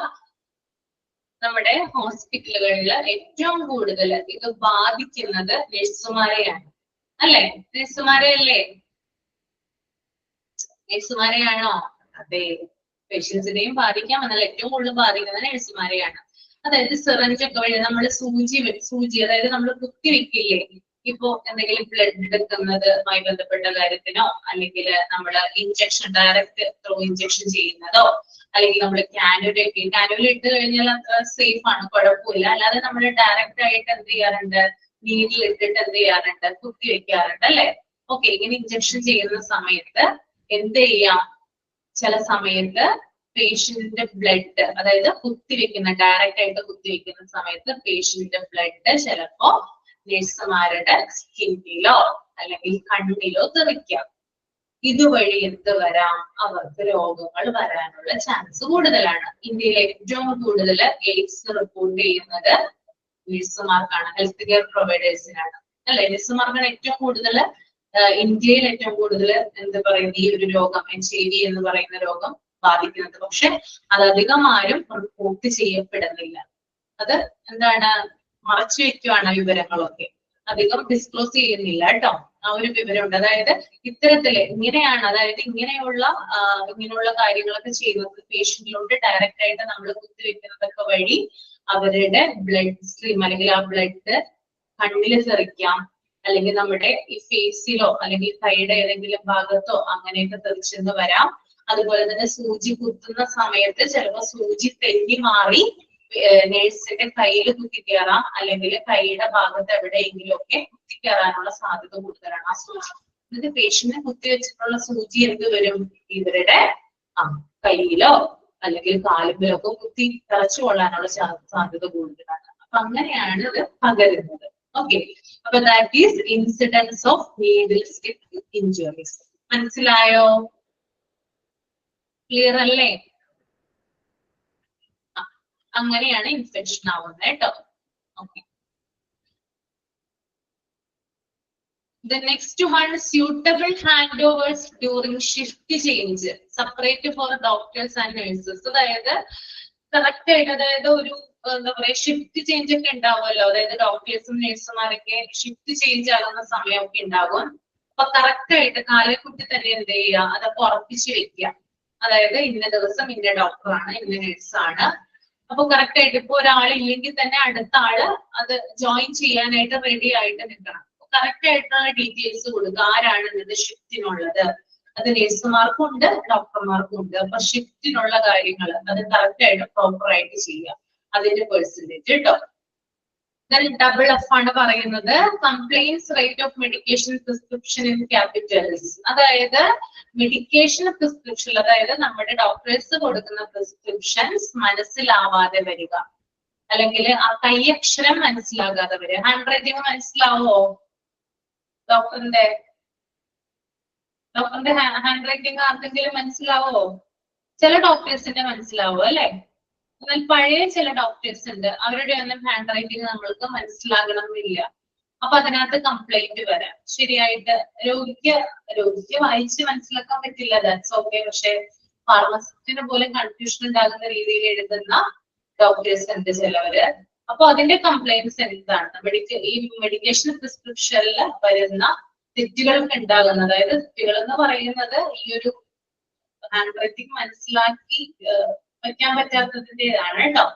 നമ്മുടെ ഹോസ്പിറ്റലുകളിൽ ഏറ്റവും കൂടുതൽ ഇത് ബാധിക്കുന്നത് നഴ്സുമാരെയാണ് അല്ലെ. നഴ്സുമാരെ അല്ലേ? നഴ്സുമാരെയാണോ? അതെ, പേഷ്യൻസിനെയും ബാധിക്കാം, എന്നാൽ ഏറ്റവും കൂടുതൽ ബാധിക്കുന്നത് നഴ്സുമാരെയാണ്. അതായത് സിറഞ്ചൊക്കെ വഴി നമ്മൾ സൂചി അതായത് നമ്മൾ കുത്തിവെക്കില്ലേ, ഇപ്പോ എന്തെങ്കിലും ബ്ലഡ് എടുക്കുന്നതുമായി ബന്ധപ്പെട്ട കാര്യത്തിനോ, അല്ലെങ്കിൽ നമ്മൾ ഇഞ്ചക്ഷൻ ഡയറക്റ്റ് ത്രൂ ഇഞ്ചക്ഷൻ ചെയ്യുന്നതോ, അല്ലെങ്കിൽ നമ്മൾ കാനുല ഇട്ട് കഴിഞ്ഞാൽ അത്ര സേഫ് ആണ്, കുഴപ്പമില്ല. അല്ലാതെ നമ്മൾ ഡയറക്റ്റ് ആയിട്ട് എന്ത് ചെയ്യാറുണ്ട്, നീഡിൽ ഇട്ടിട്ട് എന്ത് ചെയ്യാറുണ്ട്, കുത്തിവെക്കാറുണ്ട് അല്ലെ. ഓക്കെ, ഇങ്ങനെ ഇഞ്ചക്ഷൻ ചെയ്യുന്ന സമയത്ത് എന്ത് ചെയ്യാം, ചില സമയത്ത് പേഷ്യന്റിന്റെ ബ്ലഡ്, അതായത് കുത്തിവെക്കുന്ന ഡയറക്റ്റ് ആയിട്ട് കുത്തിവെക്കുന്ന സമയത്ത് പേഷ്യന്റിന്റെ ബ്ലഡ് ചിലപ്പോ നഴ്സുമാരുടെ സ്കിന്നിലോ അല്ലെങ്കിൽ കണ്ണിലോ തെറിക്കാം. ഇതുവഴി എന്ത് വരാം, അവർക്ക് രോഗങ്ങൾ വരാനുള്ള ചാൻസ് കൂടുതലാണ്. ഇന്ത്യയിൽ ഏറ്റവും കൂടുതൽ എയ്ഡ്സ് റിപ്പോർട്ട് ചെയ്യുന്നത് നഴ്സുമാർക്കാണ്, ഹെൽത്ത് കെയർ പ്രൊവൈഡേഴ്സിനാണ് അല്ലെ. നഴ്സുമാർക്കാണ് ഏറ്റവും കൂടുതൽ ഇന്ത്യയിൽ ഏറ്റവും കൂടുതൽ എന്ത് പറയുന്നത് ഈ ഒരു രോഗം HIV എന്ന് പറയുന്ന രോഗം ബാധിക്കുന്നത്. പക്ഷെ അത് അധികം ആരും റിപ്പോർട്ട് ചെയ്യപ്പെടുന്നില്ല. അത് എന്താണ്, മറച്ചു വെക്കുവാണ് വിവരങ്ങളൊക്കെ, അധികം ഡിസ്ക്ലോസ് ചെയ്യുന്നില്ല കേട്ടോ. ആ ഒരു വിവരമുണ്ട്. അതായത് ഇത്തരത്തില് ഇങ്ങനെയാണ്, അതായത് ഇങ്ങനെയുള്ള കാര്യങ്ങളൊക്കെ ചെയ്യുന്നത് പേഷ്യന്റിലോട്ട് ഡയറക്റ്റ് ആയിട്ട് നമ്മൾ കുത്തിവെക്കുന്നതൊക്കെ വഴി അവരുടെ ബ്ലഡ് സ്ട്രീം അല്ലെങ്കിൽ ആ ബ്ലഡ് കണ്ണിൽ തെറിക്കാം, അല്ലെങ്കിൽ നമ്മുടെ ഈ ഫേസിലോ അല്ലെങ്കിൽ കൈയുടെ ഏതെങ്കിലും ഭാഗത്തോ അങ്ങനെയൊക്കെ തെറിച്ചെന്ന് വരാം. അതുപോലെ തന്നെ സൂചി കുത്തുന്ന സമയത്ത് ചിലപ്പോൾ സൂചി തെന്നി മാറി നേഴ്സിന്റെ കയ്യിൽ കുത്തിക്കയറാം, അല്ലെങ്കിൽ കൈയുടെ ഭാഗത്ത് എവിടെയെങ്കിലും ഒക്കെ കുത്തിക്കയറാനുള്ള സാധ്യത കൂടുതലാണ്. ആ സൂചി ഇത് പേഷ്യന്റിനെ കുത്തിവെച്ചിട്ടുള്ള സൂചി എന്ത് വരും, ഇവരുടെ കയ്യിലോ അല്ലെങ്കിൽ കാലുകളിലോ ഒക്കെ കുത്തി തറച്ചു കൊള്ളാനുള്ള സാധ്യത കൂടുതലാണ്. അപ്പൊ അങ്ങനെയാണ് ഇത് പകരുന്നത്. ഓക്കെ, അപ്പൊ that is incidents of needle stick injuries. മനസ്സിലായോ? ക്ലിയർ അല്ലേ? അങ്ങനെയാണ് ഇൻഫെക്ഷൻ ആവുന്നത് കേട്ടോ. Okay. The next one, suitable handovers during shift change, separate for doctors and nurses. അതായത് കറക്റ്റ് ആയിട്ട്, അതായത് ഒരു എന്താ പറയാ ഷിഫ്റ്റ് ചേഞ്ച് ഒക്കെ ഉണ്ടാവുമല്ലോ, അതായത് ഡോക്ടേഴ്സും നഴ്സുമാരൊക്കെ ഷിഫ്റ്റ് ചേഞ്ച് ആകുന്ന സമയമൊക്കെ ഉണ്ടാകും. അപ്പൊ കറക്റ്റ് ആയിട്ട് കാലക്കുട്ടി തന്നെ എന്ത് ചെയ്യുക, അതൊക്കെ ഉറപ്പിച്ച് വെക്കുക. അതായത് ഇന്ന ദിവസം ഇന്ന ഡോക്ടറാണ്, ഇന്ന നഴ്സാണ്. അപ്പൊ കറക്റ്റ് ആയിട്ട് ഇപ്പൊ ഒരാളില്ലെങ്കിൽ തന്നെ അടുത്ത ആള് അത് ജോയിൻ ചെയ്യാനായിട്ട് റെഡി ആയിട്ട് നിൽക്കണം. കറക്റ്റ് ആയിട്ടുള്ള ഡീറ്റെയിൽസ് കൊടുക്കുക, ആരാണ് ഇന്നത്തെ ഷിഫ്റ്റിനുള്ളത്. അത് നഴ്സുമാർക്കും ഉണ്ട്, ഡോക്ടർമാർക്കും ഉണ്ട്. അപ്പൊ ഷിഫ്റ്റിനുള്ള കാര്യങ്ങൾ അത് കറക്റ്റ് ആയിട്ട് പ്രോപ്പർ ആയിട്ട് ചെയ്യുക, അതിന്റെ പെർസെന്റേജ് കേട്ടോ. ഡബിൾ എഫ് ആണ് പറയുന്നത്, compliance rate of medication prescription in capitals. അതായത് മെഡിക്കേഷൻ പ്രിസ്ക്രിപ്ഷൻ, അതായത് നമ്മുടെ ഡോക്ടേഴ്സ് കൊടുക്കുന്ന പ്രിസ്ക്രിപ്ഷൻസ് മനസ്സിലാവാതെ വരിക, അല്ലെങ്കിൽ ആ കൈയക്ഷരം മനസ്സിലാകാതെ വരിക. ഹാൻഡ് റൈറ്റിംഗ് മനസ്സിലാവോ ഡോക്ടറിന്റെ ഹാൻഡ് റൈറ്റിംഗ് ആർക്കെങ്കിലും മനസ്സിലാവോ? ചില ഡോക്ടേഴ്സിന്റെ മനസ്സിലാവോ അല്ലെ? എന്നാൽ പഴയ ചില ഡോക്ടേഴ്സ് ഉണ്ട്, അവരുടെ ഒന്നും ഹാൻഡ് റൈറ്റിംഗ് നമ്മൾക്ക് മനസ്സിലാകണം എന്നില്ല. അപ്പൊ അതിനകത്ത് കംപ്ലൈന്റ് വരാം. ശരിയായിട്ട് രോഗിക്ക് വായിച്ച് മനസ്സിലാക്കാൻ പറ്റില്ല, ദാറ്റ്സ് ഓക്കെ. പക്ഷെ ഫാർമസിസ്റ്റിന് പോലും കൺഫ്യൂഷൻ ഉണ്ടാകുന്ന രീതിയിൽ എഴുതുന്ന ഡോക്ടേഴ്സ് ഉണ്ട് ചിലവര്. അപ്പൊ അതിന്റെ കംപ്ലൈന്റ്സ് എന്താണ്? ഈ മെഡിക്കേഷൻ പ്രിസ്ക്രിപ്ഷനിൽ വരുന്ന തെറ്റുകളൊക്കെ ഉണ്ടാകുന്നത്, അതായത് തെറ്റുകൾ എന്ന് പറയുന്നത് ഈ ഒരു ഹാൻഡ് റൈറ്റിംഗ് മനസ്സിലാക്കി വയ്ക്കാൻ പറ്റാത്തതിന്റേതാണ് കേട്ടോ.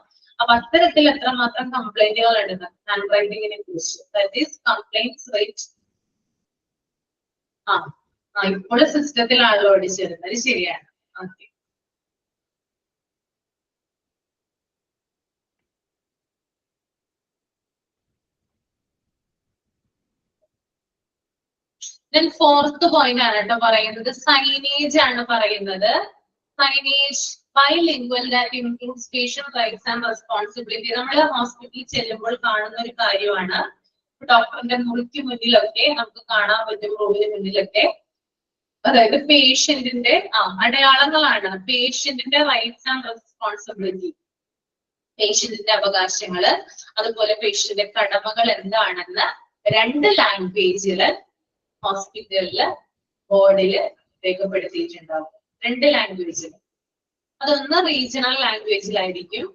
അപ്പൊ അത്തരത്തിൽ എത്രമാത്രം കംപ്ലൈന്റുകൾ ഉണ്ട് ഹാൻഡ് റൈറ്റിംഗിനെ കുറിച്ച്, ദാറ്റ് ഈസ് കംപ്ലൈന്റ്സ് റേറ്റ്. ഇപ്പോൾ സിസ്റ്റത്തിലാണല്ലോ ഓടിച്ചിരുന്നത്, ശരിയാണ്. ഓക്കെ. Then fourth point ആണ് കേട്ടോ പറയുന്നത്, സൈനേജ് ആണ് പറയുന്നത്. Signage bilingual that includes patient rights and responsibility. നമ്മൾ ഹോസ്പിറ്റലിൽ ചെല്ലുമ്പോൾ കാണുന്ന ഒരു കാര്യമാണ്. ഡോക്ടറിന്റെ മുറിക്ക് മുന്നിലൊക്കെ നമുക്ക് കാണാൻ പറ്റും, റൂമിന് മുന്നിലൊക്കെ, അതായത് പേഷ്യന്റിന്റെ അടയാളങ്ങളാണ്. പേഷ്യന്റിന്റെ റൈറ്റ്സ് ആൻഡ് റെസ്പോൺസിബിലിറ്റി, പേഷ്യന്റിന്റെ അവകാശങ്ങള്, അതുപോലെ പേഷ്യന്റിന്റെ കടമകൾ എന്താണെന്ന് 2 ലാംഗ്വേജില് ഹോസ്പിറ്റലില് ബോർഡില് രേഖപ്പെടുത്തിയിട്ടുണ്ടാവും. 2 ലാംഗ്വേജില്. അതൊന്ന് റീജിയണൽ ലാംഗ്വേജിലായിരിക്കും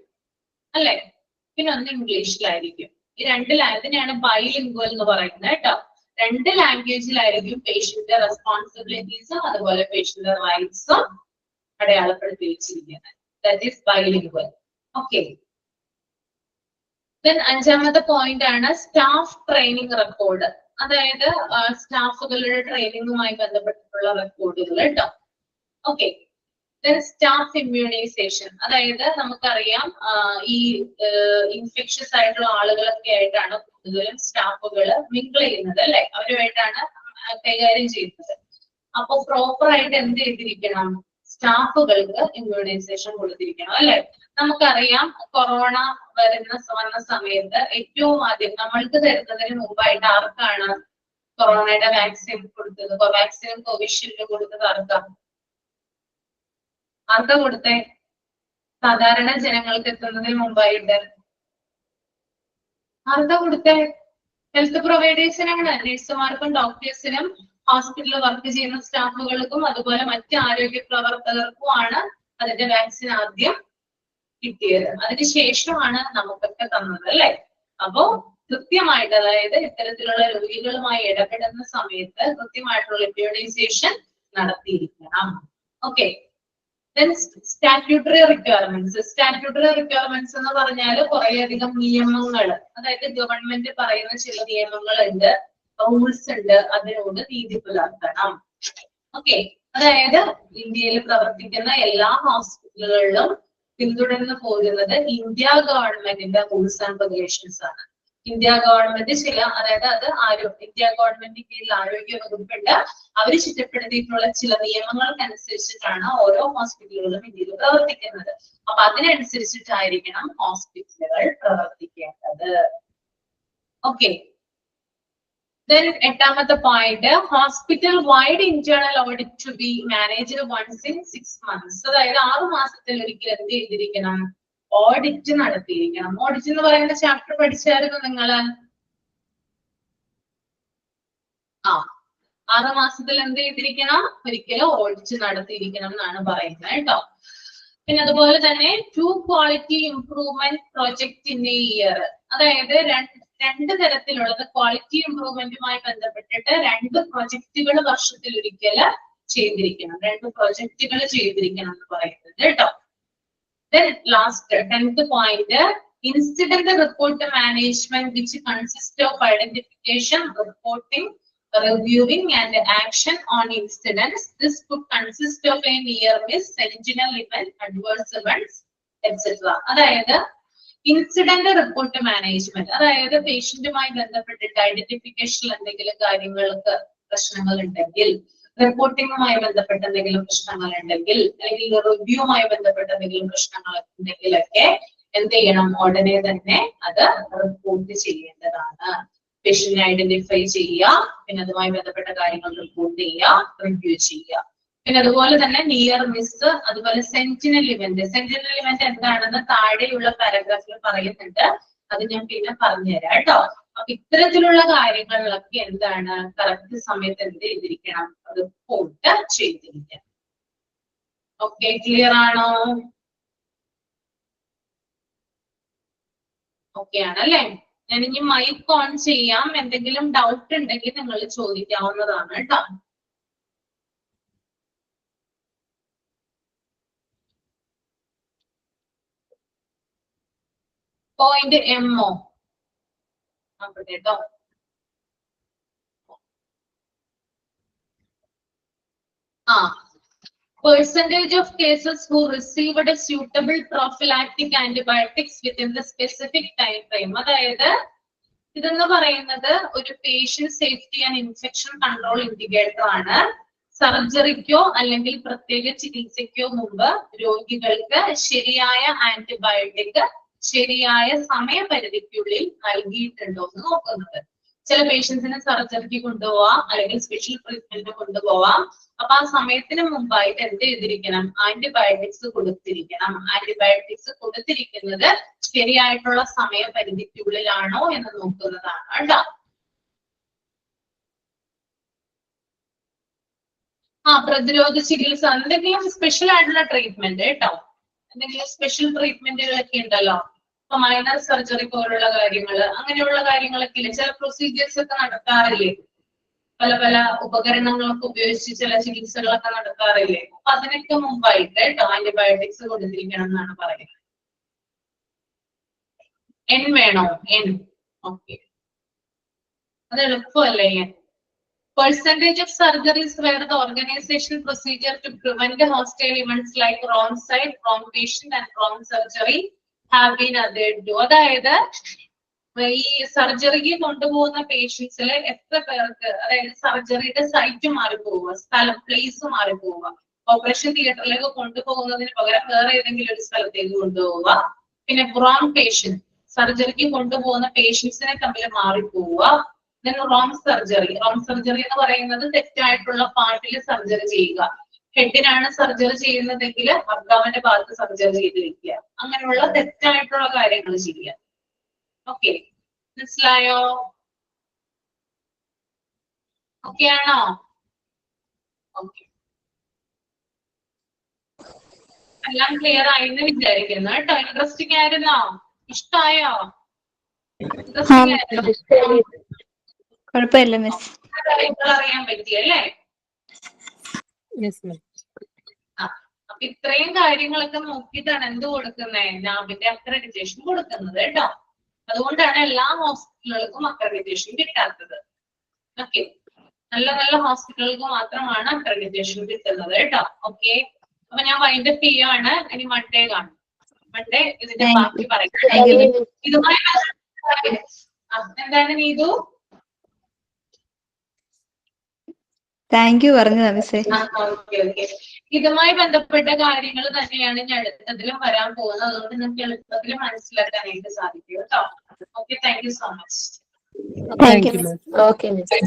അല്ലെ, പിന്നെ ഒന്ന് ഇംഗ്ലീഷിലായിരിക്കും. ഈ 2 ഇതിനെയാണ് ബൈലിംഗ്വൽ എന്ന് പറയുന്നത് കേട്ടോ. 2 ലാംഗ്വേജിലായിരിക്കും പേഷ്യന്റിന്റെ റെസ്പോൺസിബിലിറ്റീസും അതുപോലെ പേഷ്യന്റിന്റെ റൈറ്റ്സും അടയാളപ്പെടുത്തി വെച്ചിരിക്കുന്നത്. That is bilingual. Okay. Then 5ാമത്തെ പോയിന്റ് ആണ് സ്റ്റാഫ് ട്രെയിനിങ് റെക്കോർഡ്. അതായത് സ്റ്റാഫുകളുടെ ട്രെയിനിങ്ങുമായി ബന്ധപ്പെട്ടിട്ടുള്ള റെക്കോർഡുകൾ കേട്ടോ. ഓക്കെ. സ്റ്റാഫ് ഇമ്മ്യൂണൈസേഷൻ, അതായത് നമുക്കറിയാം ഈ ഇൻഫെക്ഷസ് ആയിട്ടുള്ള ആളുകളൊക്കെ ആയിട്ടാണ് കൂടുതലും സ്റ്റാഫുകൾ മിങ്കിൾ ചെയ്യുന്നത് അല്ലെ, അവരുമായിട്ടാണ് കൈകാര്യം ചെയ്യുന്നത്. അപ്പൊ പ്രോപ്പർ ആയിട്ട് എന്ത് ചെയ്തിരിക്കണം, സ്റ്റാഫുകൾക്ക് ഇമ്മ്യൂണൈസേഷൻ കൊടുത്തിരിക്കണം അല്ലെ. നമുക്കറിയാം കൊറോണ വന്ന സമയത്ത് ഏറ്റവും ആദ്യം നമ്മൾക്ക് തരുന്നതിന് മുമ്പായിട്ട് ആർക്കാണ് കൊറോണയുടെ വാക്സിൻ കൊടുത്തത്? കോവാക്സിനും കോവിഷീൽഡും കൊടുത്തത് ആർക്കാ കൊടുത്തേ? സാധാരണ ജനങ്ങൾക്ക് എത്തുന്നതിന് മുമ്പായിട്ട് ആർക്കാ കൊടുത്തേ? ഹെൽത്ത് പ്രൊവൈഡേഴ്സിനാണ്. നഴ്സുമാർക്കും ഡോക്ടേഴ്സിനും ഹോസ്പിറ്റലിൽ വർക്ക് ചെയ്യുന്ന സ്റ്റാഫുകൾക്കും അതുപോലെ മറ്റ് ആരോഗ്യ പ്രവർത്തകർക്കുമാണ് അതിന്റെ വാക്സിൻ ആദ്യം കിട്ടിയത്. അതിനുശേഷമാണ് നമുക്കൊക്കെ തന്നത് അല്ലെ. അപ്പോ കൃത്യമായിട്ട്, അതായത് ഇത്തരത്തിലുള്ള രോഗികളുമായി ഇടപെടുന്ന സമയത്ത് കൃത്യമായിട്ടുള്ള ഇമ്മ്യൂണൈസേഷൻ നടത്തിയിരിക്കണം. Okay. Statutory requirements. Statutory requirements എന്ന് പറഞ്ഞാൽ കുറേയധികം നിയമങ്ങൾ, അതായത് ഗവൺമെന്റ് പറയുന്ന ചില നിയമങ്ങളുണ്ട്, റൂൾസ് ഉണ്ട്, അതിനോട് നീതി പുലർത്തണം. ഓക്കെ. അതായത് ഇന്ത്യയിൽ പ്രവർത്തിക്കുന്ന എല്ലാ ഹോസ്പിറ്റലുകളിലും പിന്തുടർന്ന് പോകുന്നത് ഇന്ത്യ ഗവൺമെന്റിന്റെ റൂൾസ് ആൻഡ് റെഗുലേഷൻസ് ആണ്. ഇന്ത്യ ഗവൺമെന്റ് അതായത് ഇന്ത്യ ഗവൺമെന്റിന് കീഴിൽ ആരോഗ്യ വകുപ്പുണ്ട്. അവർ ചിട്ടപ്പെടുത്തിയിട്ടുള്ള ചില നിയമങ്ങൾക്കനുസരിച്ചിട്ടാണ് ഓരോ ഹോസ്പിറ്റലുകളും ഇന്ത്യയിൽ പ്രവർത്തിക്കുന്നത്. അപ്പൊ അതിനനുസരിച്ചിട്ടായിരിക്കണം ഹോസ്പിറ്റലുകൾ പ്രവർത്തിക്കേണ്ടത്. ഓക്കെ. Then 8ാമത്തെ point, hospital wide internal audit to be managed once in 6 months. അതായത് 6 മാസത്തിൽ ഒരിക്കൽ എന്ത് ചെയ്തിരിക്കണം, ഓഡിറ്റ് നടത്തിയിരിക്കണം. ഓഡിറ്റ് എന്ന് പറയുന്ന ചാപ്റ്റർ പഠിച്ചായിരുന്നു നിങ്ങള്? 6 മാസത്തിൽ എന്ത് ചെയ്തിരിക്കണം? ഒരിക്കലും ഓഡിറ്റ് നടത്തിയിരിക്കണം എന്നാണ് പറയുന്നത് കേട്ടോ. പിന്നെ അതുപോലെ തന്നെ 2 quality improvement project in A year, അതായത് രണ്ട് തരത്തിലുള്ളത് ക്വാളിറ്റി ഇംപ്രൂവ്മെന്റുമായി ബന്ധപ്പെട്ടിട്ട് 2 പ്രൊജക്ടുകൾ വർഷത്തിൽ ഒരിക്കൽ ചെയ്തിരിക്കണം. 2 പ്രൊജക്ടുകൾ ചെയ്തിരിക്കണം എന്ന് പറയുന്നത് കേട്ടോ. Then last 10th point, incident report management, which consists of identification, reporting, reviewing and action on incidents. This could consist of a near miss, sentinel event, adverse events, etc. അതായത് ഇൻസിഡന്റ് റിപ്പോർട്ട് മാനേജ്മെന്റ്, അതായത് പേഷ്യന്റുമായി ബന്ധപ്പെട്ടിട്ട് ഐഡന്റിഫിക്കേഷനിൽ എന്തെങ്കിലും കാര്യങ്ങൾക്ക് പ്രശ്നങ്ങൾ ഉണ്ടെങ്കിൽ, റിപ്പോർട്ടിങ്ങുമായി ബന്ധപ്പെട്ട എന്തെങ്കിലും പ്രശ്നങ്ങൾ ഉണ്ടെങ്കിൽ, അല്ലെങ്കിൽ റിവ്യൂവുമായി ബന്ധപ്പെട്ട എന്തെങ്കിലും പ്രശ്നങ്ങൾ ഉണ്ടെങ്കിലൊക്കെ എന്ത് ചെയ്യണം? ഉടനെ തന്നെ അത് റിപ്പോർട്ട് ചെയ്യേണ്ടതാണ്. പേഷ്യന്റിനെ ഐഡന്റിഫൈ ചെയ്യുക, പിന്നെ അതുമായി ബന്ധപ്പെട്ട കാര്യങ്ങൾ റിപ്പോർട്ട് ചെയ്യുക, റിവ്യൂ ചെയ്യുക. പിന്നെ അതുപോലെ തന്നെ നിയർ മിസ്, അതുപോലെ സെന്റിനൽ ഇവന്റ്. സെന്റിനൽ ഇവന്റ് എന്താണെന്ന് താഴെയുള്ള പാരഗ്രാഫിൽ പറയുന്നുണ്ട്, അത് ഞാൻ പിന്നെ പറഞ്ഞുതരാം കേട്ടോ. അപ്പൊ ഇത്തരത്തിലുള്ള കാര്യങ്ങളിലൊക്കെ എന്താണ്? കറക്റ്റ് സമയത്ത് എന്ത് ചെയ്തിരിക്കണം? റിപ്പോർട്ട് ചെയ്തിരിക്കണം. ഓക്കെ, ക്ലിയർ ആണോ? ഓക്കെ ആണല്ലേ? ഞാൻ ഇനി മൈക്ക് ഓൺ ചെയ്യാം. എന്തെങ്കിലും ഡൗട്ട് ഉണ്ടെങ്കിൽ നിങ്ങൾ ചോദിക്കാവുന്നതാണ് കേട്ടോ. പോയിന്റ് എമ്മോ കേട്ടോ. Percentage of cases who received a suitable prophylactic antibiotics within the specific time frame. അതായത് ഇതെന്ന് പറയുന്നത് ഒരു patient safety and infection control indicator ആണ്. സർജറിക്കോ അല്ലെങ്കിൽ പ്രത്യേക ചികിത്സയ്ക്കോ മുമ്പ് രോഗികൾക്ക് ശരിയായ ആന്റിബയോട്ടിക് ശരിയായ സമയപരിധിക്കുള്ളിൽ നൽകിയിട്ടുണ്ടോ എന്ന് നോക്കുന്നത്. ചില പേഷ്യൻസിന് സർജറിക്ക് കൊണ്ടുപോവാം, അല്ലെങ്കിൽ സ്പെഷ്യൽ ട്രീറ്റ്മെന്റ് കൊണ്ടുപോവാം. അപ്പൊ ആ സമയത്തിന് മുമ്പായിട്ട് എന്ത് ചെയ്തിരിക്കണം? ആന്റിബയോട്ടിക്സ് കൊടുത്തിരിക്കണം. ആന്റിബയോട്ടിക്സ് കൊടുത്തിരിക്കുന്നത് ശരിയായിട്ടുള്ള സമയപരിധിക്കുള്ളിലാണോ എന്ന് നോക്കുന്നതാണ് കേട്ടോ. പ്രതിരോധ ചികിത്സ, എന്തെങ്കിലും സ്പെഷ്യൽ ആയിട്ടുള്ള ട്രീറ്റ്മെന്റ് കേട്ടോ. എന്തെങ്കിലും സ്പെഷ്യൽ ട്രീറ്റ്മെന്റുകളൊക്കെ ഉണ്ടല്ലോ. ഇപ്പൊ മൈനർ സർജറി പോലുള്ള കാര്യങ്ങള്, അങ്ങനെയുള്ള കാര്യങ്ങളൊക്കെ ഇല്ലേ? ചില പ്രൊസീജിയേഴ്സ് ഒക്കെ നടത്താറില്ലേ? പല പല ഉപകരണങ്ങളൊക്കെ ഉപയോഗിച്ച് ചില ചികിത്സകളൊക്കെ നടത്താറില്ലേ? അപ്പൊ അതിനൊക്കെ മുമ്പായിട്ട് കേട്ടോ ആന്റിബയോട്ടിക്സ് കൊടുത്തിരിക്കണം എന്നാണ് പറയുന്നത്. എൻ വേണോ? എൻ. ഓക്കെ, അത് എളുപ്പമല്ലേ? Percentage of surgeries where the organization procedure to prevent hostile events like wrong side, wrong patient and wrong surgery have been adhered to. അതായത് ഈ സർജറിക്ക് കൊണ്ടുപോകുന്ന പേഷ്യൻസിൽ എത്ര പേർക്ക്, അതായത് സർജറിയുടെ സൈറ്റ് മാറിപ്പോവുക, സ്ഥലം, പ്ലേസ് മാറിപ്പോവുക, ഓപ്പറേഷൻ തിയേറ്ററിലേക്ക് കൊണ്ടുപോകുന്നതിന് പകരം വേറെ ഏതെങ്കിലും ഒരു സ്ഥലത്തേക്ക് കൊണ്ടുപോവുക. പിന്നെ റോങ് പേഷ്യന്റ്, സർജറിക്ക് കൊണ്ടുപോകുന്ന പേഷ്യൻസിനെ തമ്മിൽ മാറിപ്പോവുക. റോങ് സർജറി, റോങ് സർജറി എന്ന് പറയുന്നത് തെറ്റായിട്ടുള്ള പാർട്ടിൽ സർജറി ചെയ്യുക. ഹെഡിനാണ് സർജറി ചെയ്യുന്നതെങ്കിൽ അബ്ഡോമന്റെ ഭാഗത്ത് സർജറി ചെയ്ത് വെക്കുക. അങ്ങനെയുള്ള തെറ്റായിട്ടുള്ള കാര്യങ്ങൾ ചെയ്യുക. ഓക്കെ, മനസ്സിലായോ? ഓക്കെ ആണോ? ഓക്കെ, എല്ലാം ക്ലിയർ ആയെന്ന് വിചാരിക്കുന്നു കേട്ടോ. ഇൻട്രസ്റ്റിംഗ് ആയിരുന്നോ? ഇഷ്ടായോ? കുഴപ്പമില്ല മിസ്. അറിയാൻ പറ്റിയല്ലേ? അപ്പൊ ഇത്രയും കാര്യങ്ങളൊക്കെ നോക്കിയിട്ടാണ് എന്ത് കൊടുക്കുന്നത്? നാബിന്റെ അക്രഡിറ്റേഷൻ കൊടുക്കുന്നത് കേട്ടോ. അതുകൊണ്ടാണ് എല്ലാ ഹോസ്പിറ്റലുകൾക്കും അക്രഡിറ്റേഷൻ കിട്ടാത്തത്. ഓക്കെ, നല്ല നല്ല ഹോസ്പിറ്റലുകൾക്ക് മാത്രമാണ് അക്രഡിറ്റേഷൻ കിട്ടുന്നത് കേട്ടോ. ഓക്കെ, അപ്പൊ ഞാൻ വൈൻഡപ്പ് ചെയ്യാണ്. ഇനി മൺഡേ കാണും. മൺഡേ ഇതിന്റെ ബാക്കി പറയാം. ഇതുമായി എന്താണ് നീതു? താങ്ക് യു പറഞ്ഞതാ മിസ്സേ. ഇതുമായി ബന്ധപ്പെട്ട കാര്യങ്ങൾ തന്നെയാണ് ഞാൻ അടുത്തതിലും വരാൻ പോകുന്നത്. അതുകൊണ്ട് നിങ്ങൾക്ക് എളുപ്പത്തിൽ മനസ്സിലാക്കാനായിട്ട് സാധിക്കും കേട്ടോ. Okay, thank you so much. Thank you. Okay miss.